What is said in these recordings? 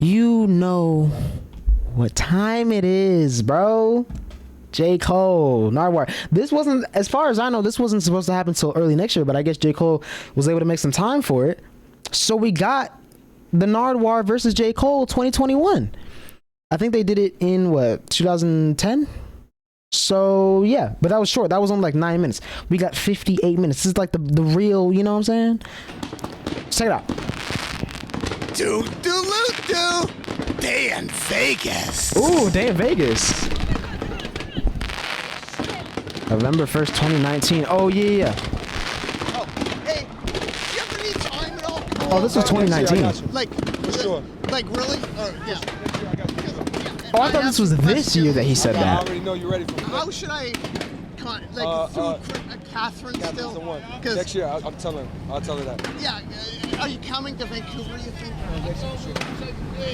You know what time it is, bro. J. Cole, Nardwuar. This wasn't, as far as I know, this wasn't supposed to happen until early next year, but I guess J. Cole was able to make some time for it. So we got the Nardwuar versus J. Cole 2021. I think they did it in, what, 2010? So, yeah, but that was short. That was only like 9 minutes. We got 58 minutes. This is like the real, you know what I'm saying? Check it out. Day in Vegas. Ooh, Day in Vegas. November 1st, 2019. Oh, yeah. Oh, hey, do you have any time at all? Oh, this was 2019. Like, for sure. Like, really? Yeah. Oh, I thought this was this year that he said I that. already know you're ready for me. How should I, Catherine That's still? the one. 'Cause- Next year, I'll tell her. I'll tell her that. Yeah, are you coming to Vancouver, you think?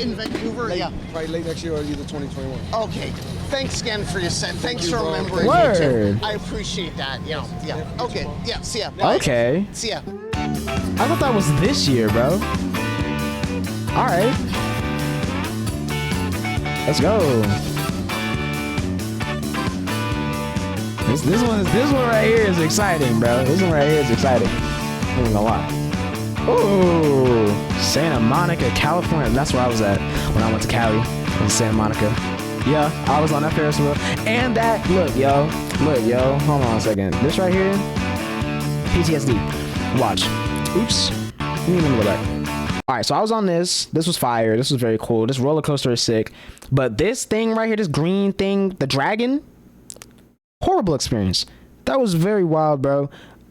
In Vancouver, yeah. Probably late next year or either 2021. Okay, thanks again for your set. Thanks you, for bro. remembering Word. me too. I appreciate that, you know, yeah. Okay, yeah, see ya. Bye. Okay. See ya. I thought that was this year, bro. All right. Let's go. This one right here is exciting, bro. This one right here is exciting. I'm not gonna lie. Ooh, Santa Monica, California. That's where I was at when I went to Cali, in Santa Monica. Yeah, I was on that Ferris wheel. And that, look, yo. Hold on a second. This right here, PTSD. Watch. Oops. Let me go back. All right, so I was on this. This was fire. This was very cool. This roller coaster is sick. But this thing right here, this green thing, the dragon, horrible experience. That was very wild, bro.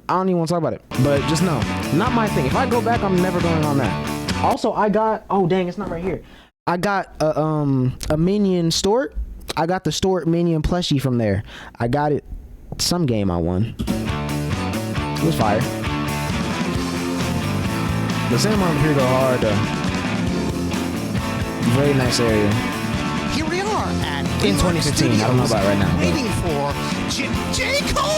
I don't even want to talk about it. But just know, not my thing. If I go back, I'm never going on that. Also, I got, oh dang, it's not right here. I got a Minion Stort. I got the Stort Minion plushie from there. I got it some game I won. It was fire. The Santa Monica here go hard though. Very nice area. Here we are at In 2015, I don't know about right now. Waiting for J. Cole!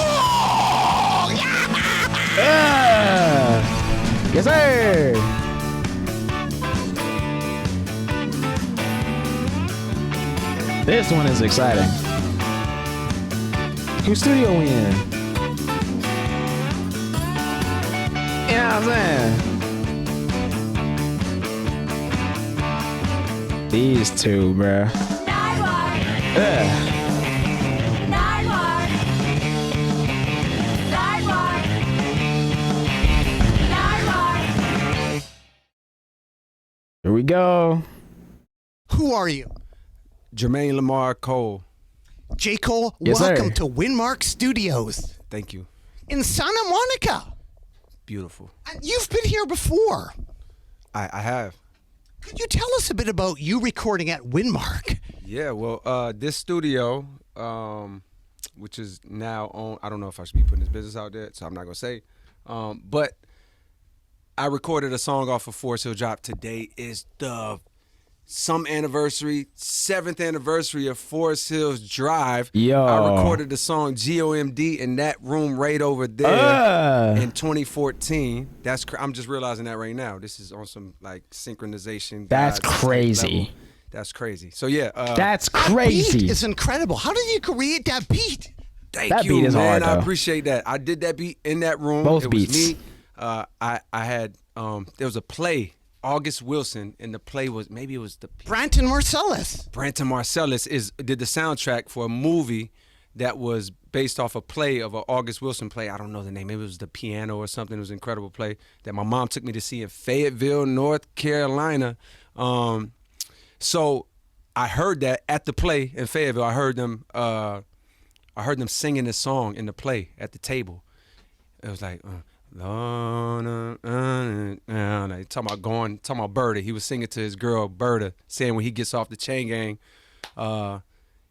Yes, sir. This one is exciting. Whose studio we in? You know what I'm saying? These two, bruh. Here we go. Who are you? Jermaine Lamar Cole. J. Cole, Yes, welcome sir. to Winmark Studios Thank you. in Santa Monica. Beautiful. And you've been here before. I have. Could you tell us a bit about you recording at Winmark? Yeah, well, this studio, which is now on, I don't know if I should be putting this business out there, so I'm not going to say. But I recorded a song off of Forest Hill Drop. Today is the anniversary, 7th anniversary of Forest Hills Drive. Yo. I recorded the song GOMD in that room right over there in 2014. I'm just realizing that right now. This is on some like synchronization. That's God crazy. level. That's crazy. So yeah. That's Beat crazy. is incredible. How did you create that beat? Thank That you, beat is man. hard, I though. appreciate that. I did that beat in that room. Both it beats. was me. I had there was a play, August Wilson, and the play was maybe it was the Branton Marcellus. Branton Marcellus did the soundtrack for a movie that was based off a play of an August Wilson play. I don't know the name. Maybe it was The Piano or something. It was an incredible play that my mom took me to see in Fayetteville, North Carolina. So I heard that at the play in Fayetteville. I heard them singing this song in the play at the table. It was like, talking about Berta. He was singing to his girl Berta, saying when he gets off the chain gang,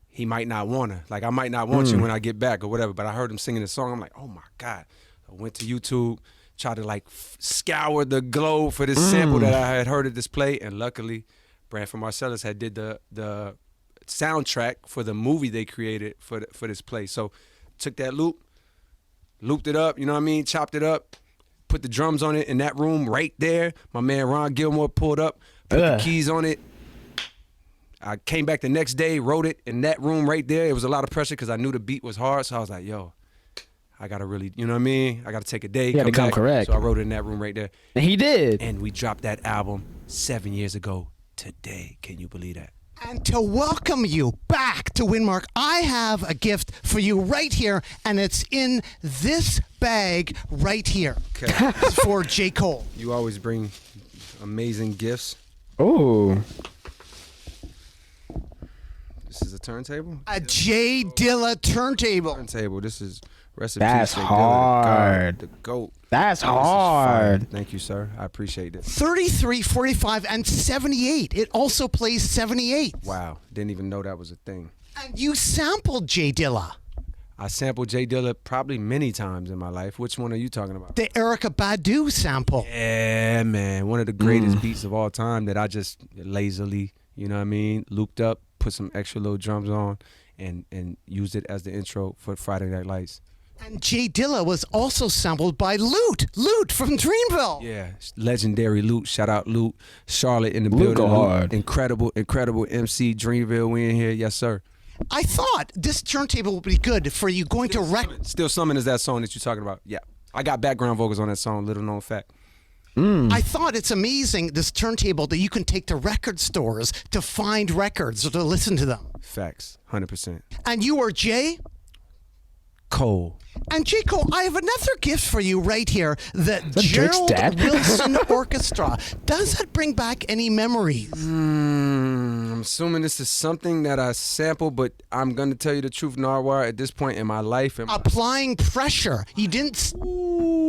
he might not want her. Like, I might not want you when I get back or whatever. But I heard him singing this song. I'm like, oh my God. I went to YouTube, tried to like scour the globe for this sample that I had heard at this play, and luckily, Branford Marcellus had did the soundtrack for the movie they created for this play. So took that loop, looped it up, you know what I mean, chopped it up, put the drums on it in that room right there. My man Ron Gilmore pulled up, put the keys on it. I came back the next day, wrote it in that room right there. It was a lot of pressure because I knew the beat was hard. So I was like, yo, I got to really, you know what I mean? I got to take a day. You got to come correct. So I wrote it in that room right there. And he did. And we dropped that album 7 years ago today. Can you believe that? And to welcome you back to Windmark, I have a gift for you right here, and it's in this bag right here. Okay. It's for J. Cole. You always bring amazing gifts. Oh. This is a turntable? A J. Dilla turntable. Turntable. This is recipe. That's hard. The GOAT. That's This is hard. fire. Thank you, sir. I appreciate it. 33, 45, and 78. It also plays 78. Wow. Didn't even know that was a thing. And you sampled J. Dilla. I sampled J Dilla probably many times in my life. Which one are you talking about? The Erykah Badu sample. Yeah, man. One of the greatest beats of all time that I just lazily, you know what I mean, looped up, put some extra little drums on, and used it as the intro for Friday Night Lights. And J. Dilla was also sampled by Lute from Dreamville. Yeah, legendary Lute. Shout out Lute. Charlotte in the Lute building. go hard. Incredible MC Dreamville. We in here. Yes, sir. I thought this turntable would be good for you going to record. Still Summon is that song that you're talking about. Yeah. I got background vocals on that song, little known fact. I thought it's amazing, this turntable that you can take to record stores to find records or to listen to them. Facts. 100%. And you are Jay? Cole. And J. Cole, I have another gift for you right here. The Drake's Gerald dad? Wilson Orchestra. Does that bring back any memories? I'm assuming this is something that I sampled, but I'm going to tell you the truth, Nardwuar, at this point in my life. Applying pressure. You didn't...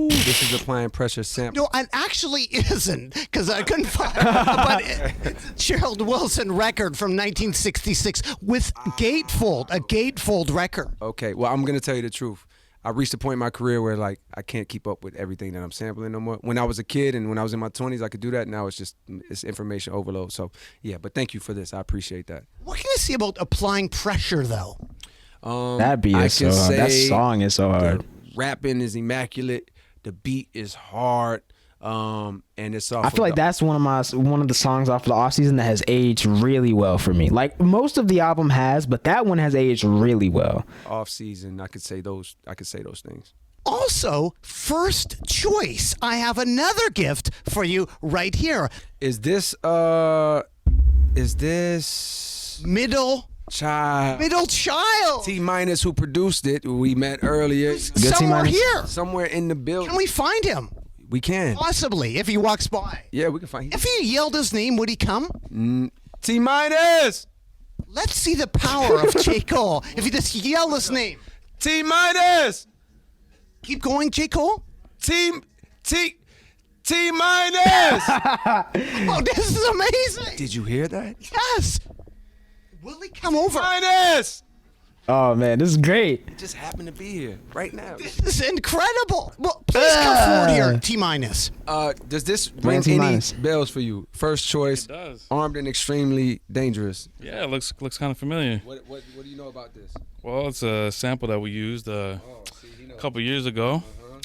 This is applying pressure sample. No, and actually isn't, because I couldn't find but it's a Gerald Wilson record from 1966 with gatefold, a gatefold record. Okay, well, I'm going to tell you the truth. I reached a point in my career where, like, I can't keep up with everything that I'm sampling no more. When I was a kid and when I was in my 20s, I could do that. Now it's information overload. So, yeah, but thank you for this. I appreciate that. What can you say about applying pressure, though? That beat is so hard. That song is so hard. The rapping is immaculate. The beat is hard. And it's off. I feel like that's one of the songs off of the off season that has aged really well for me. Like most of the album has, but that one has aged really well. Off season, I could say those things. Also, first choice. I have another gift for you right here. Is this Middle Child. T Minus, who produced it, we met earlier. Somewhere here. Somewhere in the building. Can we find him? We can. Possibly, if he walks by. Yeah, we can find him. If you yelled his name, would he come? T Minus. Let's see the power of J. Cole. If you just yell his name. T Minus. Keep going, J. Cole. T Minus. Oh, this is amazing. Did you hear that? Yes. Will he come over? Minus. Oh man, this is great. It just happened to be here right now. This is incredible. Well, please come forward here, T Minus. Does this ring any bells for you? First choice. It does. Armed and extremely dangerous. Yeah, it looks kind of familiar. What do you know about this? Well, it's a sample that we used a couple years ago,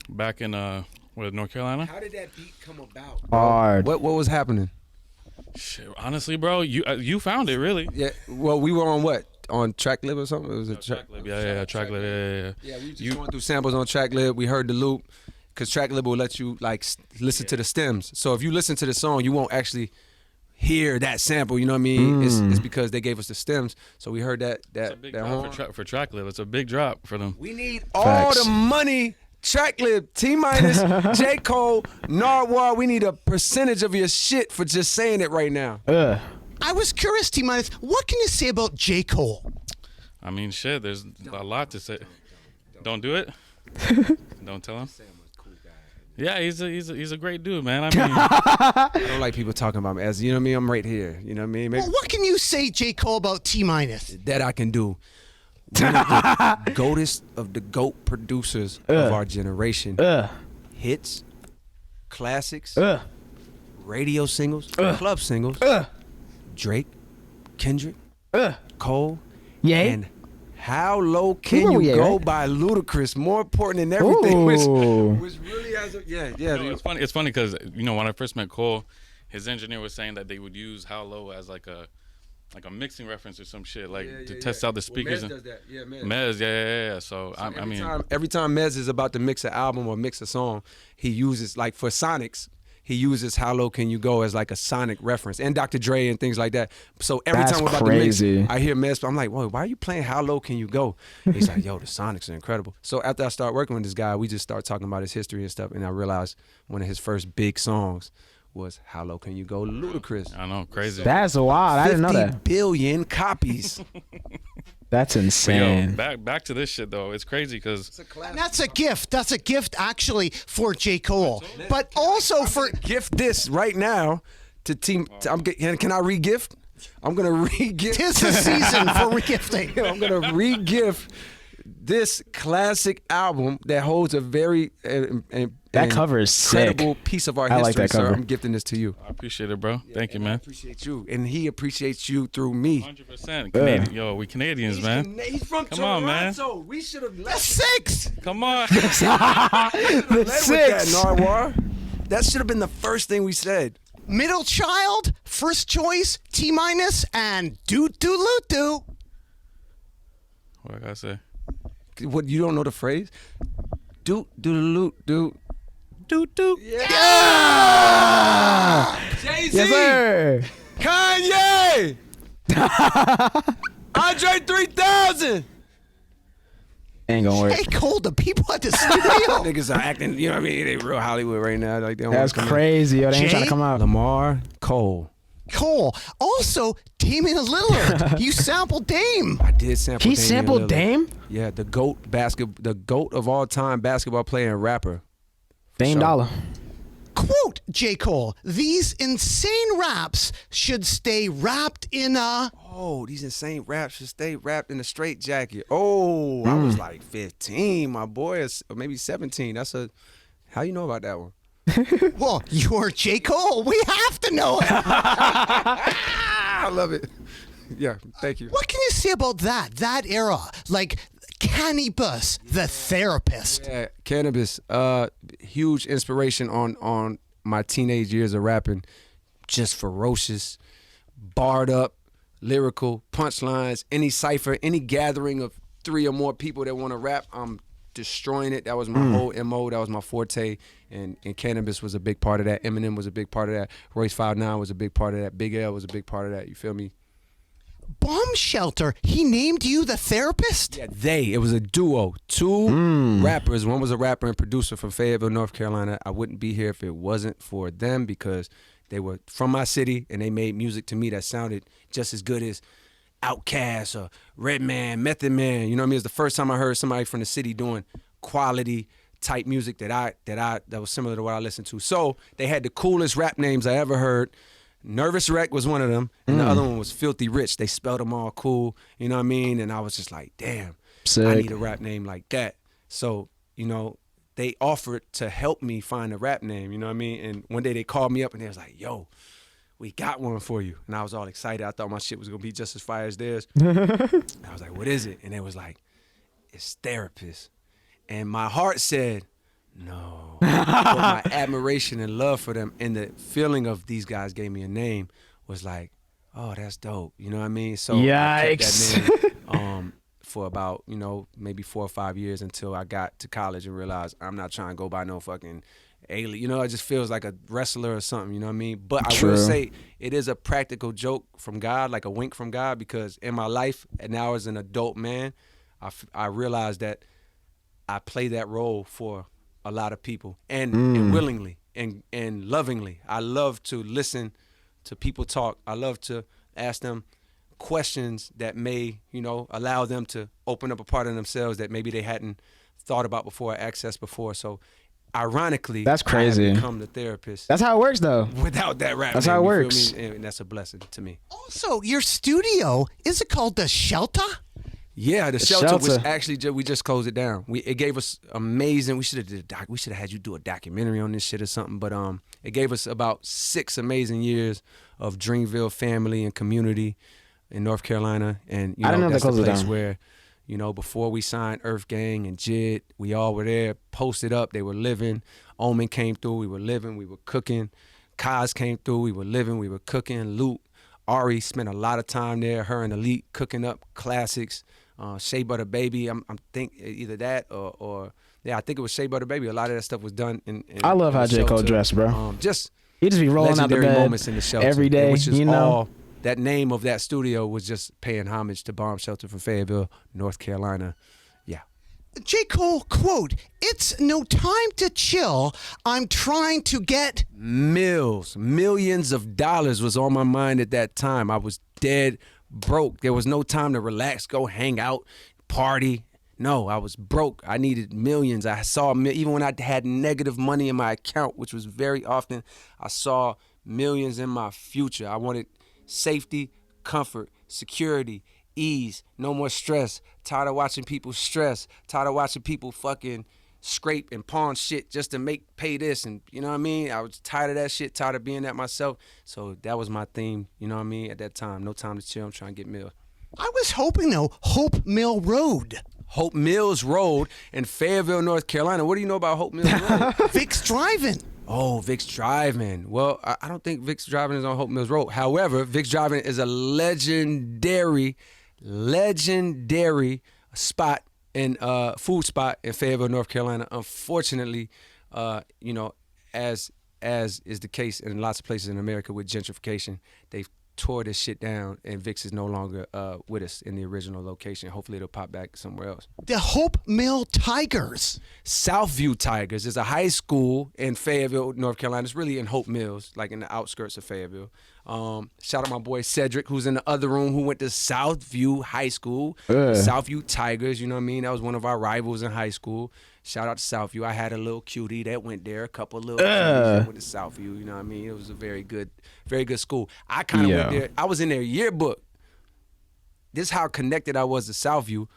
back in North Carolina. How did that beat come about? Hard. What was happening? Shit, honestly, bro, you found it really. Yeah. Well, we were on what? On TrackLib or something? It was TrackLib. Yeah, TrackLib. Yeah, we were just going through samples on TrackLib. We heard the loop because TrackLib will let you like listen to the stems. So if you listen to the song, you won't actually hear that sample. You know what I mean? It's because they gave us the stems. So we heard that It's a big that drop horn. for TrackLib. It's a big drop for them. We need all the money. TrackLib, T Minus, J. Cole, Nardwuar. We need a percentage of your shit for just saying it right now. I was curious, T Minus. What can you say about J. Cole? I mean, shit, there's a lot to say. Don't do it. Don't tell him. Yeah, he's a great dude, man. I mean, I don't like people talking about me as you know what I mean. I'm right here. You know what I mean? Maybe Well, what can you say, J. Cole, about T Minus? that I can do. One of the GOATest of the GOAT producers of our generation. Hits, classics, radio singles, club singles. Drake, Kendrick, Cole, Yay. and How Low Can Where You we at, Go right? by Ludacris. More important than everything, which Ooh. really has a, yeah. It's funny. It's funny because when I first met Cole, his engineer was saying that they would use How Low as like a mixing reference or some shit, to test out the speakers. Mez does that. Yeah, Mez. Mez, yeah. So I mean, every time Mez is about to mix an album or mix a song, he uses, like for Sonics, he uses How Low Can You Go as like a Sonic reference, and Dr. Dre and things like that. So every That's time we're about crazy. to mix, I hear Mez, I'm like, whoa, why are you playing How Low Can You Go? He's like, yo, the Sonics are incredible. So after I start working with this guy, we just start talking about his history and stuff, and I realized one of his first big songs was How Low Can You Go, Ludacris. I know, crazy. That's wild. I didn't know 50 that. billion copies. That's But insane. back to this shit though. It's crazy because And that's a gift. That's a gift actually for J. Cole, but also for Gift this right now to team. Can I re-gift? I'm gonna re-gift. tis the season for regifting. I'm gonna re-gift this classic album that holds a very That cover is sick. incredible piece of our I history. like that Sir, cover. I'm gifting this to you. I appreciate it, bro. Thank you, I man. appreciate you, and he appreciates you through me. 100%. Canadian. Yo, we Canadians, man. He's from Come on, man. Toronto. We should have The led six. Come on. The with that, six. Nardwuar. That should have been the first thing we said. Middle child, first choice, T minus, and do. What I gotta say? What, you don't know the phrase? Do. Yeah. Jay-Z. Yes, sir. Kanye. Andre 3000. Ain't gonna work. Hey, Cole, the people at the studio. Niggas are acting, you know what I mean? They real Hollywood right now. Like they don't That's wanna come crazy, yo. They ain't Jay? trying to come out. in. Lamar Cole. Cole. Also, Damian Lillard. You sampled Dame. I did sample. He Damian sampled Lillard. Dame? Yeah, the GOAT of all time basketball player and rapper. Dame Sure. Dollar. Quote, J. Cole, these insane raps should stay wrapped in a... Oh, these insane raps should stay wrapped in a straight jacket. Oh, I was like 15, my boy, or maybe 17. How you know about that one? Well, you're J. Cole. We have to know it. I love it. Yeah, thank you. What can you say about that era? Like, Cannabis, the therapist. Yeah, Cannabis, huge inspiration on my teenage years of rapping. Just ferocious, barred up, lyrical, punchlines, any cipher, any gathering of 3 or more people that want to rap, I'm destroying it. That was my whole MO. That was my forte. And Cannabis was a big part of that. Eminem was a big part of that. Royce 5'9" was a big part of that. Big L was a big part of that. You feel me? Bomb Shelter, he named you the therapist? Yeah, it was a duo. 2 rappers. One was a rapper and producer from Fayetteville, North Carolina. I wouldn't be here if it wasn't for them because they were from my city and they made music to me that sounded just as good as Outkast or Redman, Method Man. You know what I mean? It was the first time I heard somebody from the city doing quality type music that was similar to what I listened to. So they had the coolest rap names I ever heard. Nervous Wreck was one of them, and the other one was Filthy Rich. They spelled them all cool, you know what I mean? And I was just like, damn, Sick. I need a rap name like that. So, they offered to help me find a rap name, you know what I mean? And one day they called me up and they was like, yo, we got one for you. And I was all excited. I thought my shit was going to be just as fire as theirs. I was like, what is it? And they was like, it's Therapist. And my heart said, no. But my admiration and love for them and the feeling of these guys gave me a name was like, oh, that's dope. You know what I mean? So I kept that name for about, maybe 4 or 5 years until I got to college and realized I'm not trying to go by no fucking alien. It just feels like a wrestler or something, you know what I mean? But I will say it is a practical joke from God, like a wink from God, because in my life, and now as an adult man, I realized that I play that role for a lot of people and willingly and lovingly. I love to listen to people talk. I love to ask them questions that may, allow them to open up a part of themselves that maybe they hadn't thought about before or accessed before. So ironically, that's crazy. I have become the therapist. That's how it works, though. Without that rap That's name, how it you feel works. me? And that's a blessing to me. Also, your studio, is it called The Shelter? Yeah, the shelter was Shelter. actually we just closed it down. It gave us amazing. We should have had you do a documentary on this shit or something. But it gave us about 6 amazing years of Dreamville family and community in North Carolina. And I didn't know that's they the closed it place down. where You know, before we signed Earth Gang and JID, we all were there, posted up. They were living. Omen came through. We were living. We were cooking. Kaz came through. We were living. We were cooking. Loot. Ari spent a lot of time there. Her and Elite cooking up classics. Shea Butter Baby. I'm think either that or yeah, I think it was Shea Butter Baby. A lot of that stuff was done in I love how J. Cole dressed, bro. Just he just be rolling out the legendary bed moments in the shelter every day. which is you know, all. That name of that studio was just paying homage to Bomb Shelter from Fayetteville, North Carolina. Yeah. J. Cole, quote, "It's no time to chill. I'm trying to get..." Millions of dollars was on my mind at that time. I was dead broke. There was no time to relax, go hang out, party. No, I was broke. I needed millions. I saw, even when I had negative money in my account, which was very often, I saw millions in my future. I wanted safety, comfort, security, ease, no more stress. Tired of watching people stress. Tired of watching people fucking scrape and pawn shit just to pay this, and you know what I mean? I was tired of that shit, tired of being that myself. So that was my theme, you know what I mean? At that time, no time to chill. I'm trying to get meals. I was hoping, though, Hope Mill Road. Hope Mills Road in Fayetteville, North Carolina. What do you know about Hope Mills Road? Vic's Driving. Oh, Vic's Driving. Well, I don't think Vic's Driving is on Hope Mills Road. However, Vic's Driving is a legendary spot in food spot in Fayetteville, North Carolina. Unfortunately, you know, as is the case in lots of places in America with gentrification, they've tore this shit down, and Vic's is no longer with us in the original location. Hopefully it'll pop back somewhere else. The Hope Mill Tigers. Southview Tigers is a high school in Fayetteville, North Carolina. It's really in Hope Mills, like in the outskirts of Fayetteville. Shout out my boy Cedric, who's in the other room, who went to Southview High School. Southview Tigers, you know what I mean? That was one of our rivals in high school. Shout out to Southview. I had a little cutie that went there, a couple of little cuties that went to Southview, you know what I mean? It was a very good school. I kind of went there. I was in their yearbook. This is how connected I was to Southview.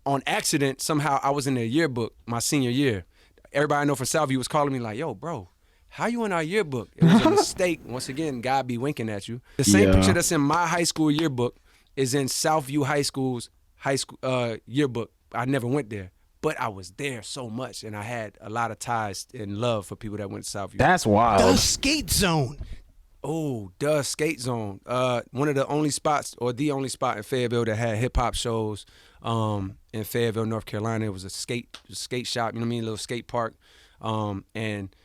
On accident, somehow I was in their yearbook my senior year. Everybody I know from Southview was calling me like, "Yo, bro, how you in our yearbook?" It was a mistake. Once again, God be winking at you. The same picture that's in my high school yearbook is in Southview High School's yearbook. I never went there, but I was there so much, and I had a lot of ties and love for people that went to Southview. That's wild. The Skate Zone. Oh, the Skate Zone. One of the only spots, or the only spot in Fayetteville that had hip hop shows in Fayetteville, North Carolina. It was a skate shop, you know what I mean, a little skate park. And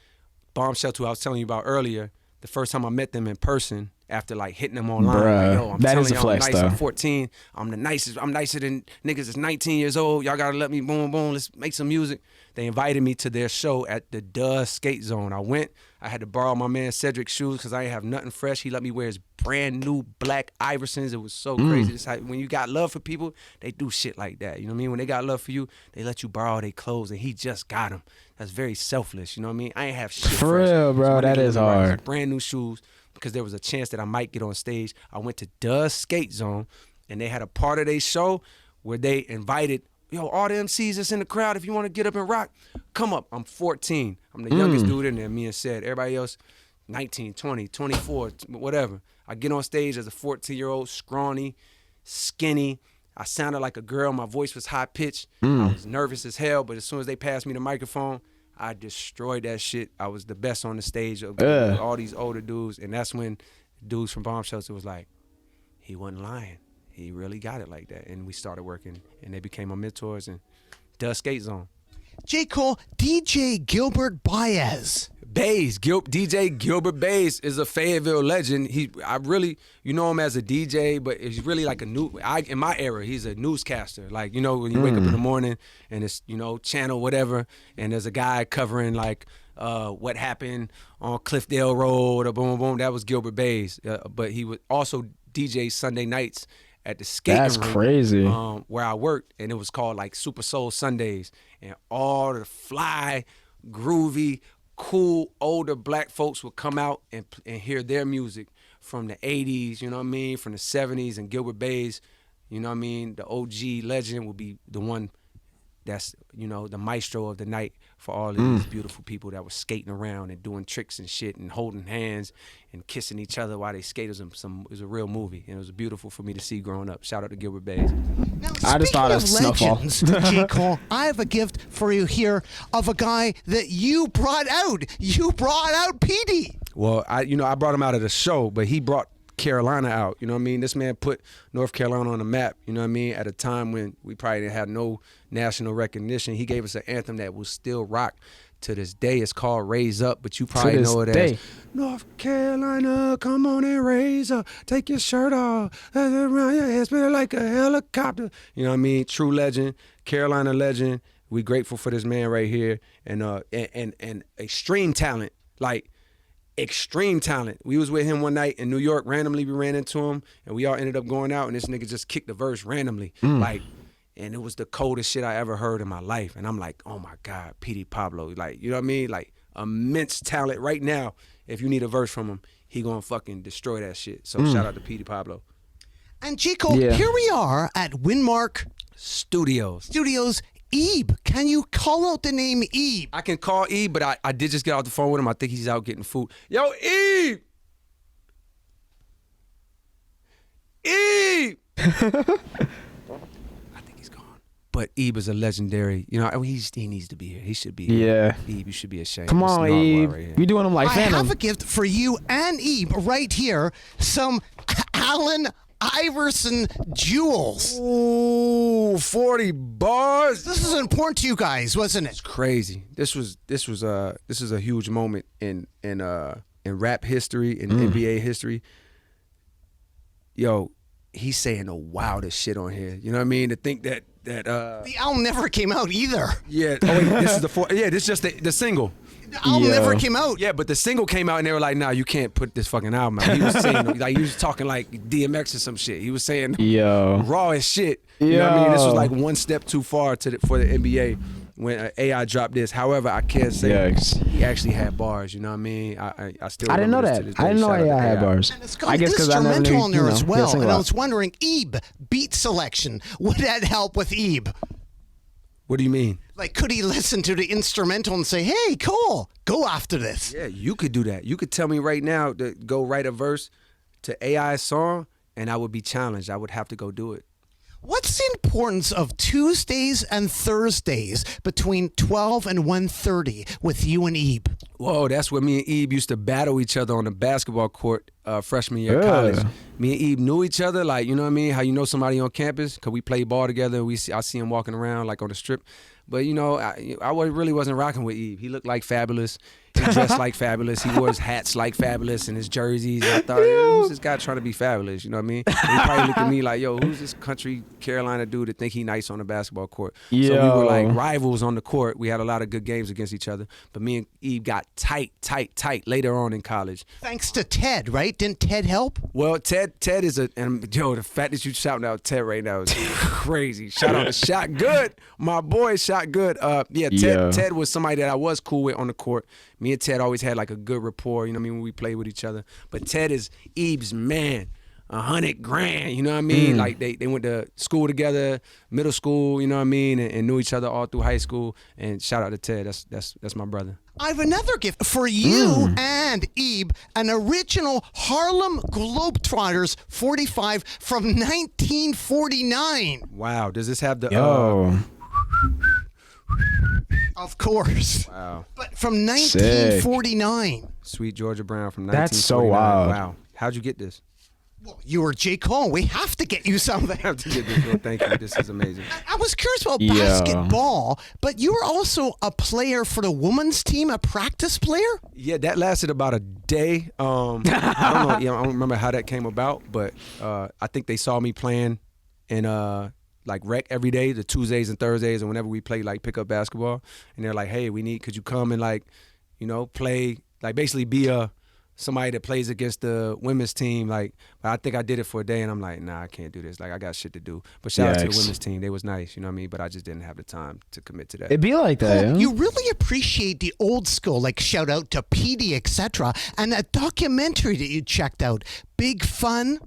Bomb Shelter, who I was telling you about earlier, the first time I met them in person, after like hitting them online, Bruh, like, yo, I'm that telling is a y'all flex, I'm nice, though. I'm 14, I'm the nicest, I'm nicer than niggas that's 19 years old, y'all gotta let me, boom, boom, let's make some music. They invited me to their show at the Skate Zone. I went, I had to borrow my man Cedric's shoes because I didn't have nothing fresh. He let me wear his brand new black Iversons. It was so crazy. It's how, when you got love for people, they do shit like that. You know what I mean? When they got love for you, they let you borrow their clothes, and he just got them. That's very selfless. You know what I mean? I ain't have shit For fresh. real, bro. my That nigga is let me buy hard. brand new shoes because there was a chance that I might get on stage. I went to the Skate Zone, and they had a part of their show where they invited, yo, all the MCs that's in the crowd, if you want to get up and rock, come up. I'm 14. I'm the youngest dude in there, me and Said. Everybody else, 19, 20, 24, whatever. I get on stage as a 14-year-old, scrawny, skinny. I sounded like a girl. My voice was high-pitched. I was nervous as hell, but as soon as they passed me the microphone, I destroyed that shit. I was the best on the stage of all these older dudes, and that's when dudes from Bomb Shelter was like, he wasn't lying. He really got it like that. And we started working, and they became my mentors, and the Skate Zone. J. Cole, DJ Gilbert Baez. DJ Gilbert Baez is a Fayetteville legend. You know him as a DJ, but he's really like in my era, he's a newscaster. Like, you know, when you wake up in the morning and it's, you know, channel whatever, and there's a guy covering like what happened on Cliffdale Road or boom, boom, that was Gilbert Baez. But he would also DJ Sunday nights at the skating That's rink, crazy. where I worked, and it was called like Super Soul Sundays, and all the fly, groovy, cool older black folks would come out and hear their music from the 80s, you know what I mean, from the 70s, and Gilbert Baez, you know what I mean, the OG legend would be the one that's, you know, the maestro of the night for all of these beautiful people that were skating around and doing tricks and shit and holding hands and kissing each other while they skated. It was a real movie, and it was beautiful for me to see growing up. Shout out to Gilbert Bays. Now, I just thought of Snowfall. legends, J. Cole, I have a gift for you here of a guy that you brought out. You brought out Petey. Well, I brought him out of the show, but he brought Carolina out. You know what I mean? This man put North Carolina on the map, you know what I mean, at a time when we probably didn't have no national recognition. He gave us an anthem that will still rock to this day. It's called Raise Up, but you probably know it as North Carolina, come on and raise up, take your shirt off, around your head, spin it like a helicopter. You know what I mean? True legend, Carolina legend. We grateful for this man right here, and extreme talent, like extreme talent. We was with him one night in New York. Randomly, we ran into him, and we all ended up going out, and this nigga just kicked the verse randomly. Like, and it was the coldest shit I ever heard in my life. And I'm like, oh my God, Petey Pablo. Like, you know what I mean? Like, immense talent right now. If you need a verse from him, he gonna fucking destroy that shit. So shout out to Petey Pablo. And J. Cole, here we are at Windmark Studios. Ebe, can you call out the name Ebe? I can call Ebe, but I did just get off the phone with him. I think he's out getting food. Yo, Ebe! Ebe! I think he's gone. But Ebe is a legendary, he needs to be here. He should be here. Yeah. Ebe, you should be ashamed. Come on, Ebe. Right You doing them like I Phantom. have a gift for you and Ebe right here. Some Allen Iverson jewels. Ooh, 40 bars. This is important to you guys, wasn't it? Crazy. This is a huge moment in rap history, in NBA history. Yo, he's saying the wildest shit on here. You know what I mean? To think that The album never came out either. yeah. Oh wait, this is this is just the single. The album never came out. Yeah, but the single came out and they were like, nah, you can't put this fucking album out. He was saying, like, he was talking like DMX or some shit. He was saying raw as shit. You know what I mean? This was like one step too far for the NBA when AI dropped this. However, I can't say he actually had bars. You know what I mean? I still I didn't know that. I didn't know AI had bars. And it's got I guess because I never instrumental knew, on there as well. sing a And I lot. was wondering, Ebe, beat selection, would that help with Ebe? What do you mean? Like, could he listen to the instrumental and say, hey, cool, go after this? Yeah, you could do that. You could tell me right now to go write a verse to AI song, and I would be challenged. I would have to go do it. What's the importance of Tuesdays and Thursdays between 12 and 1:30 with you and Ebe? Whoa, that's where me and Ebe used to battle each other on the basketball court freshman year of college. Me and Ebe knew each other, like, you know what I mean? How you know somebody on campus? Because we played ball together. I see him walking around, like, on the strip. But, I really wasn't rocking with Ebe. He looked like Fabulous. He dressed like Fabulous. He wore his hats like Fabulous and his jerseys. I thought, who's this guy trying to be Fabulous? You know what I mean? And he probably looked at me like, yo, who's this country Carolina dude that think he nice on the basketball court? So we were like rivals on the court. We had a lot of good games against each other. But me and Ebe got tight later on in college. Thanks to Ted, right? Didn't Ted help? Well, Ted is the fact that you shouting out Ted right now is crazy. Shout out to Shot Good, my boy Shot Good. Ted was somebody that I was cool with on the court. Me and Ted always had like a good rapport, you know what I mean, when we played with each other. But Ted is Ebe's man. $100,000, you know what I mean? Like they went to school together, middle school, you know what I mean, and knew each other all through high school. And shout out to Ted, that's my brother. I have another gift for you and Ebe, an original Harlem Globetrotters 45 from 1949. Wow, does this have the Of course. Wow. But from 1949. Sweet Georgia Brown from 1949. That's so wild. Wow. How'd you get this? Well, you were J. Cole. We have to get you something. I have to get this. Well, thank you. This is amazing. I was curious about basketball, but you were also a player for the women's team, a practice player? Yeah, that lasted about a day. I don't know. I don't remember how that came about, but I think they saw me playing in like rec every day, the Tuesdays and Thursdays, and whenever we play like pickup basketball, and they're like, "Hey, could you come and like, play, like basically be somebody that plays against the women's team?" Like, but I think I did it for a day, and I'm like, nah, I can't do this. Like, I got shit to do. But shout out to the women's team. They was nice, you know what I mean? But I just didn't have the time to commit to that. It'd be like that. Cole, you really appreciate the old school, like shout out to PD, etc. And a documentary that you checked out, Big Fun.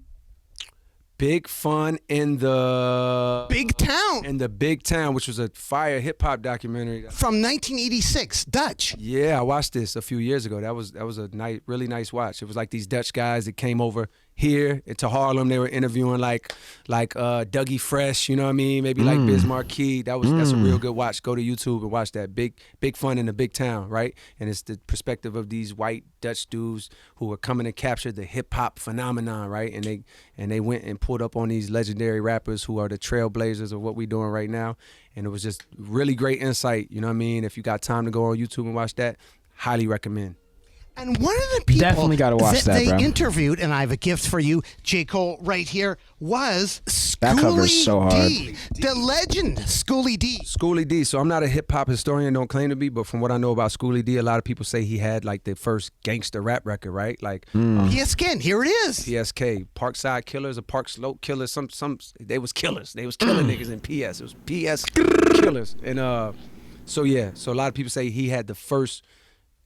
Big Fun in the Big Town Big Town, which was a fire hip hop documentary from 1986, Dutch. Yeah, I watched this a few years ago. That was a really nice watch. It was like these Dutch guys that came over here into Harlem. They were interviewing like Dougie Fresh, you know what I mean? Maybe like Biz Markie. That's a real good watch. Go to YouTube and watch that. Big Fun in the Big Town, right? And it's the perspective of these white Dutch dudes who were coming to capture the hip hop phenomenon, right? And they went and pulled up on these legendary rappers who are the trailblazers of what we're doing right now. And it was just really great insight, you know what I mean? If you got time to go on YouTube and watch that, highly recommend. And one of the people Definitely gotta watch that, they bro. interviewed, and I have a gift for you, J. Cole, right here, was That cover's Schoolie so hard. D, the legend, Schoolie D. Schoolie D. So I'm not a hip hop historian, don't claim to be, but from what I know about Schoolie D, a lot of people say he had like the first gangster rap record, right? Like PSK, here it is. PSK, Parkside Killers or Park Slope Killers. Some they was killers. They was killing niggas in PS. It was PS Killers. And so a lot of people say he had the first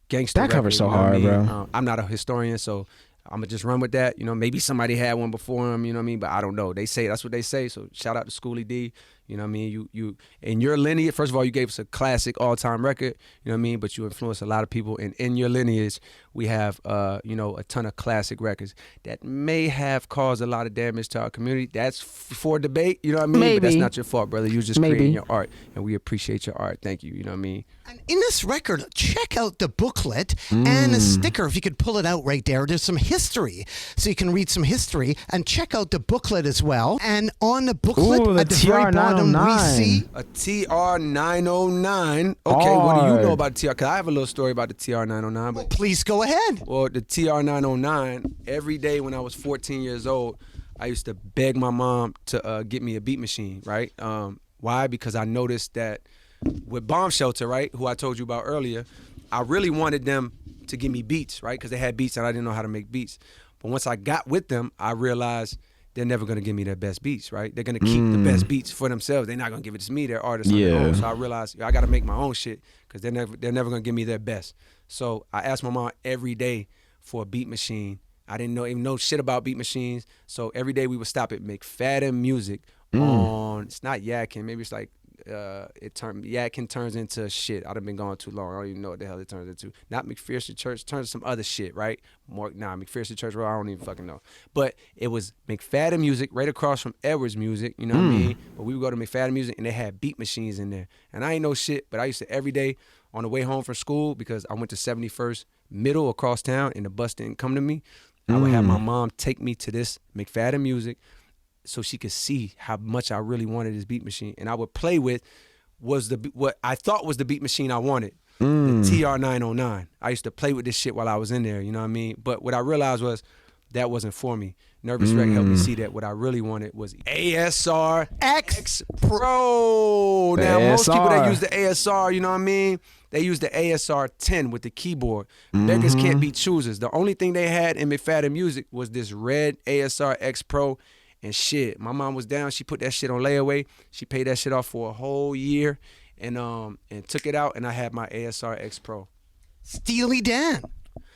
gangster That record, cover's so you know what I hard, mean? bro. I'm not a historian, so I'm gonna just run with that. You know, maybe somebody had one before him, you know what I mean? But I don't know. They say that's what they say. So shout out to Schoolie D. You know what I mean? You in your lineage, first of all, you gave us a classic all-time record, you know what I mean? But you influenced a lot of people. And in your lineage, we have a ton of classic records that may have caused a lot of damage to our community. That's for debate, you know what I mean? Maybe. But that's not your fault, brother. You're just Maybe. creating your art, and we appreciate your art. Thank you. You know what I mean? And in this record, check out the booklet and a sticker. If you could pull it out right there, there's some history. So you can read some history and check out the booklet as well. And on the booklet, Ooh, the at the very bottom, we TR-909. see A TR-909. Okay, what do you know about the TR? Because I have a little story about the TR-909. But please go ahead. well, the TR-909, every day when I was 14 years old, I used to beg my mom to get me a beat machine, right? Why? Because I noticed that with Bomb Shelter, right, who I told you about earlier, I really wanted them to give me beats, right? Because they had beats and I didn't know how to make beats. But once I got with them, I realized they're never going to give me their best beats, right? They're going to keep the best beats for themselves. They're not going to give it to me. They're artists on their Yeah. own. So I realized I got to make my own shit because they're never going to give me their best. So I asked my mom every day for a beat machine. I didn't even know shit about beat machines. So every day we would stop at McFadden Music on, it's not Yadkin, maybe it's like, Yadkin turns into shit. I'd have been gone too long. I don't even know what the hell it turns into. Not McPherson Church, turns to some other shit, right? McPherson Church, well, I don't even fucking know. But it was McFadden Music right across from Edwards Music, you know what I mean? But we would go to McFadden Music and they had beat machines in there. And I ain't know shit, but I used to every day on the way home from school, because I went to 71st Middle across town and the bus didn't come to me, I would have my mom take me to this McFadden Music so she could see how much I really wanted this beat machine. And I would play with what I thought was the beat machine I wanted, the TR-909. I used to play with this shit while I was in there, you know what I mean? But what I realized was that wasn't for me. Nervous Wreck helped me see that what I really wanted was ASR X Pro. Now, most people that use the ASR, you know what I mean? They use the ASR 10 with the keyboard. Beggars can't be choosers. The only thing they had in McFadden Music was this red ASR X Pro. And shit, my mom was down. She put that shit on layaway. She paid that shit off for a whole year, and took it out. And I had my ASR X Pro. Steely Dan.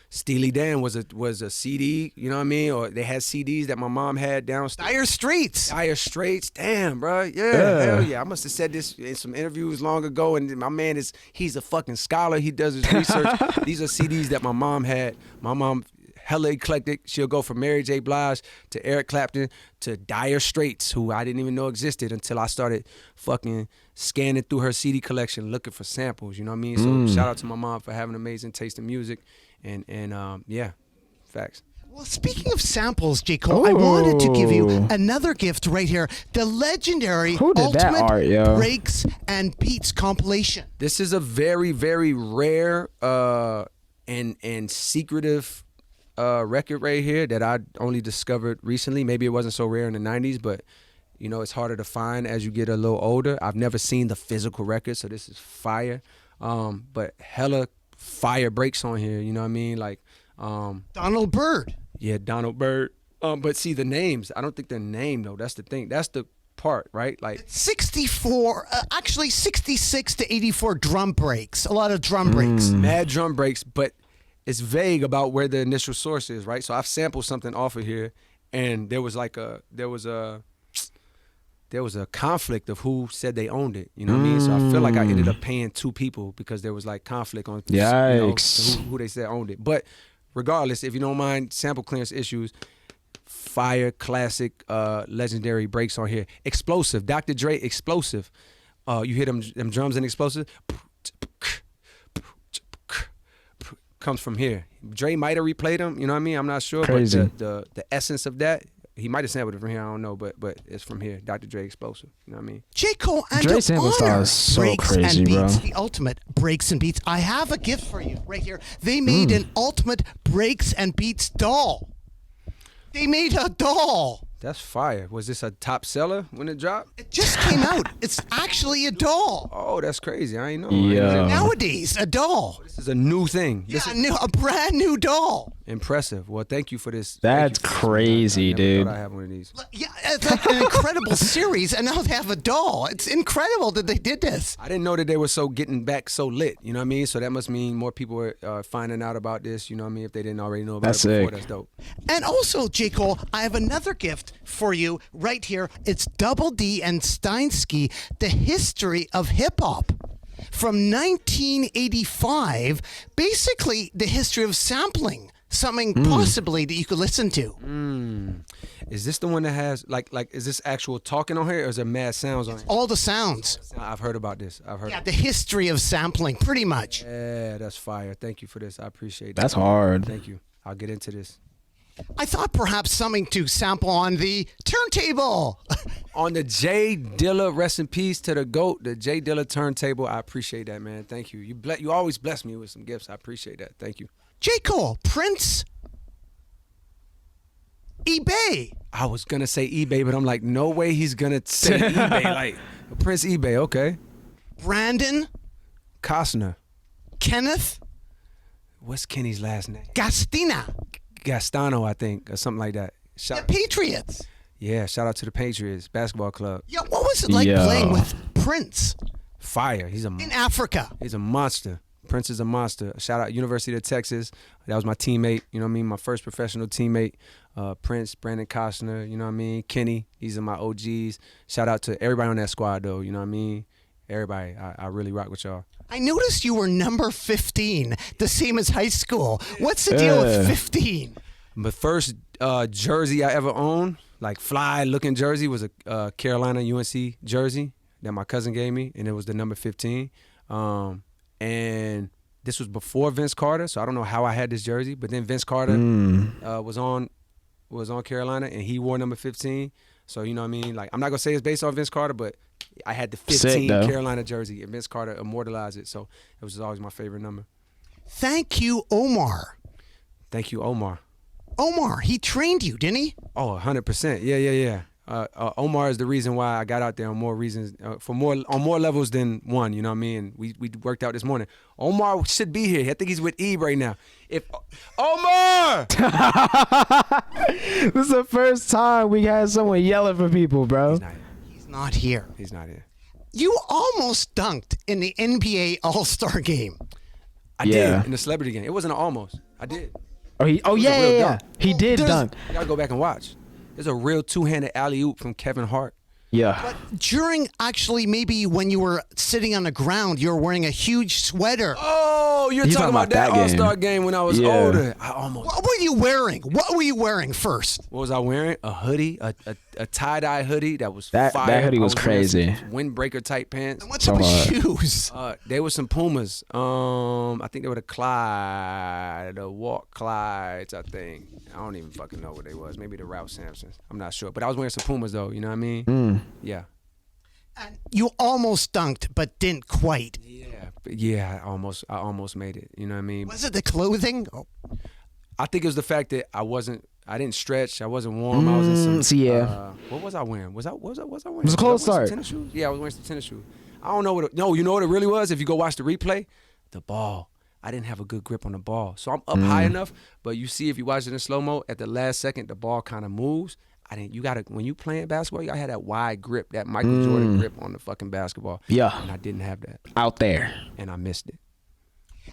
Steely Dan was a CD, you know what I mean? Or they had CDs that my mom had downstairs. Dire Straits. Dire Straits, damn, bro. Yeah, hell yeah. I must have said this in some interviews long ago, and my man he's a fucking scholar. He does his research. These are CDs that my mom had. My mom, hella eclectic. She'll go from Mary J. Blige to Eric Clapton to Dire Straits, who I didn't even know existed until I started fucking scanning through her CD collection looking for samples, you know what I mean? So shout out to my mom for having amazing taste in music. And yeah, facts. Well, speaking of samples, J. Cole, I wanted to give you another gift right here. The legendary Who did that Ultimate art, yo? Breaks and Beats compilation. This is a very, very rare and secretive record right here that I only discovered recently. Maybe it wasn't so rare in the 90s, but you know, it's harder to find as you get a little older. I've never seen the physical record, so this is fire. But hella fire breaks on here, you know what I mean? Like Donald Byrd. yeah, Donald Byrd. But see the names, I don't think they're named though. That's the thing. That's the part, right? Like 64, actually 66 to 84 drum breaks. A lot of drum breaks. mad drum breaks, but it's vague about where the initial source is, right? So I've sampled something off of here, and there was a conflict of who said they owned it. You know what I mean? So I feel like I ended up paying two people because there was like conflict on Yikes. who they said owned it. But regardless, if you don't mind sample clearance issues, fire, classic, legendary breaks on here. Explosive, Dr. Dre, Explosive. You hear them drums in Explosive? Comes from here. Dre might have replayed them, you know what I mean? I'm not sure. Crazy. But the essence of that, he might have sampled it from here, I don't know, but it's from here. Dr. Dre, Explosive, you know what I mean? J. Cole, and Dre to sample style honor is so breaks crazy, and beats, bro. the ultimate breaks and beats, I have a gift for you right here. They made an ultimate breaks and beats doll. They made a doll. That's fire. Was this a top seller when it dropped? It just came out. It's actually a doll. Oh, that's crazy. I ain't know. Yeah. Nowadays, a doll. This is a new thing. Yeah, This is a brand new doll. impressive. Well, thank you for this. That's Thank you for this. crazy, I never dude. thought I had one of these. Yeah, it's like an incredible series, and now they have a doll. It's incredible that they did this. I didn't know that they were getting back so lit. You know what I mean? So that must mean more people are finding out about this. You know what I mean? If they didn't already know about That's it before, sick. that's dope. And also, J. Cole, I have another gift for you right here. It's Double D and Steinsky, The History of Hip Hop. From 1985, basically the history of sampling, something possibly that you could listen to. Is this the one that has like is this actual talking on here or is there mad sounds on it? All the sounds. I've heard about this. I've heard. Yeah, the history of sampling, pretty much. Yeah, that's fire. Thank you for this. I appreciate that. That's hard. Thank you. I'll get into this. I thought perhaps something to sample on the turntable. On the J Dilla, rest in peace to the GOAT, the J Dilla turntable. I appreciate that, man. Thank you. You always bless me with some gifts. I appreciate that. Thank you. J. Cole, Prince, eBay. I was gonna say eBay, but I'm like, no way he's gonna say eBay. Like Prince eBay, okay. Brandon, Costner. Kenneth, What's Kenny's last name? Gastina, Gastano, I think, or something like that. the Patriots. Shout out to the Patriots basketball club. Yeah, what was it like Yeah. playing with Prince Fire. He's in Africa? a monster. Prince is a monster. Shout out University of Texas. That was my teammate. You know what I mean? My first professional teammate. Prince, Brandon Costner. You know what I mean? Kenny. These are my OGs. Shout out to everybody on that squad, though. You know what I mean? Everybody. I really rock with y'all. I noticed you were number 15, the same as high school. What's the deal with 15? My first jersey I ever owned, like fly looking jersey, was a Carolina UNC jersey that my cousin gave me, and it was the number 15. And this was before Vince Carter, so I don't know how I had this jersey. But then Vince Carter was on Carolina, and he wore number 15. So you know what I mean? Like I'm not gonna say it's based on Vince Carter, but I had the 15 Sick, though. Carolina jersey, and Vince Carter immortalized it. So it was always my favorite number. Thank you, Omar. Thank you, Omar. Omar, he trained you, didn't he? Oh, 100%. Yeah. Omar is the reason why I got out there on more reasons, on more levels than one. You know what I mean? We worked out this morning. Omar should be here. I think he's with Eve right now. If Omar, This is the first time we had someone yelling for people, bro. he's not here. He's not here. He's not here. You almost dunked in the NBA All-Star game. I Yeah. did in the celebrity game. It wasn't an almost. I did. Oh, was a real yeah. dunk. He did there's- dunk. You gotta go back and watch. There's a real two-handed alley-oop from Kevin Hart. Yeah. But during, actually, maybe when you were sitting on the ground, you were wearing a huge sweater. Oh, you're He's talking talking about that about that game. All-Star game when I was Yeah. older. I almost. What were you wearing? What were you wearing first? What was I wearing? A hoodie, a tie-dye hoodie that was That fire. hoodie was I wearing crazy. some windbreaker type pants. And what's up with hard. shoes? They were some Pumas. I think they were the Walk Clydes, I think. I don't even fucking know what they was. Maybe the Ralph Sampsons. I'm not sure. But I was wearing some Pumas though, you know what I mean? Yeah. And you almost dunked, but didn't quite. Yeah, I almost made it. You know what I mean? Was it the clothing? Oh, I think it was the fact that I didn't stretch. I wasn't warm. I was in some. so yeah. What was I wearing? Was I wearing? It was a cold Was I wearing some start. tennis shoes? Yeah, I was wearing some tennis shoes. I don't know what. No, you know what it really was. If you go watch the replay, the ball. I didn't have a good grip on the ball, so I'm up high enough. But you see, if you watch it in slow mo, at the last second, the ball kind of moves. You gotta, when you playing basketball, you gotta have that wide grip, that Michael Jordan grip on the fucking basketball. Yeah. And I didn't have that, Out there. and I missed it.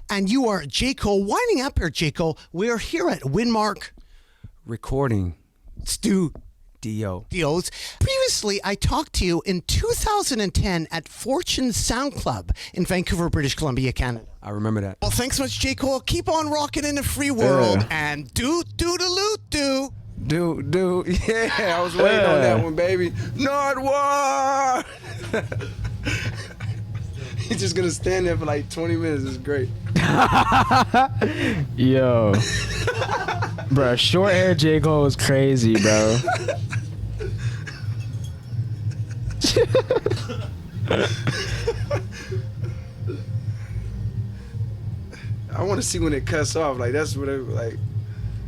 and you are J. Cole. Winding up here, J. Cole. We're here at Winmark. Recording Studios. Previously, I talked to you in 2010 at Fortune Sound Club in Vancouver, British Columbia, Canada. I remember that. Well, thanks so much, J. Cole. Keep on rocking in the free world Yeah. and do. Dude, yeah, I was waiting on that one, baby. Nardwuar! He's just gonna stand there for like 20 minutes. It's great. Yo. Bro, short hair J. Cole was crazy, bro. I want to see when it cuts off. Like, that's what it, like,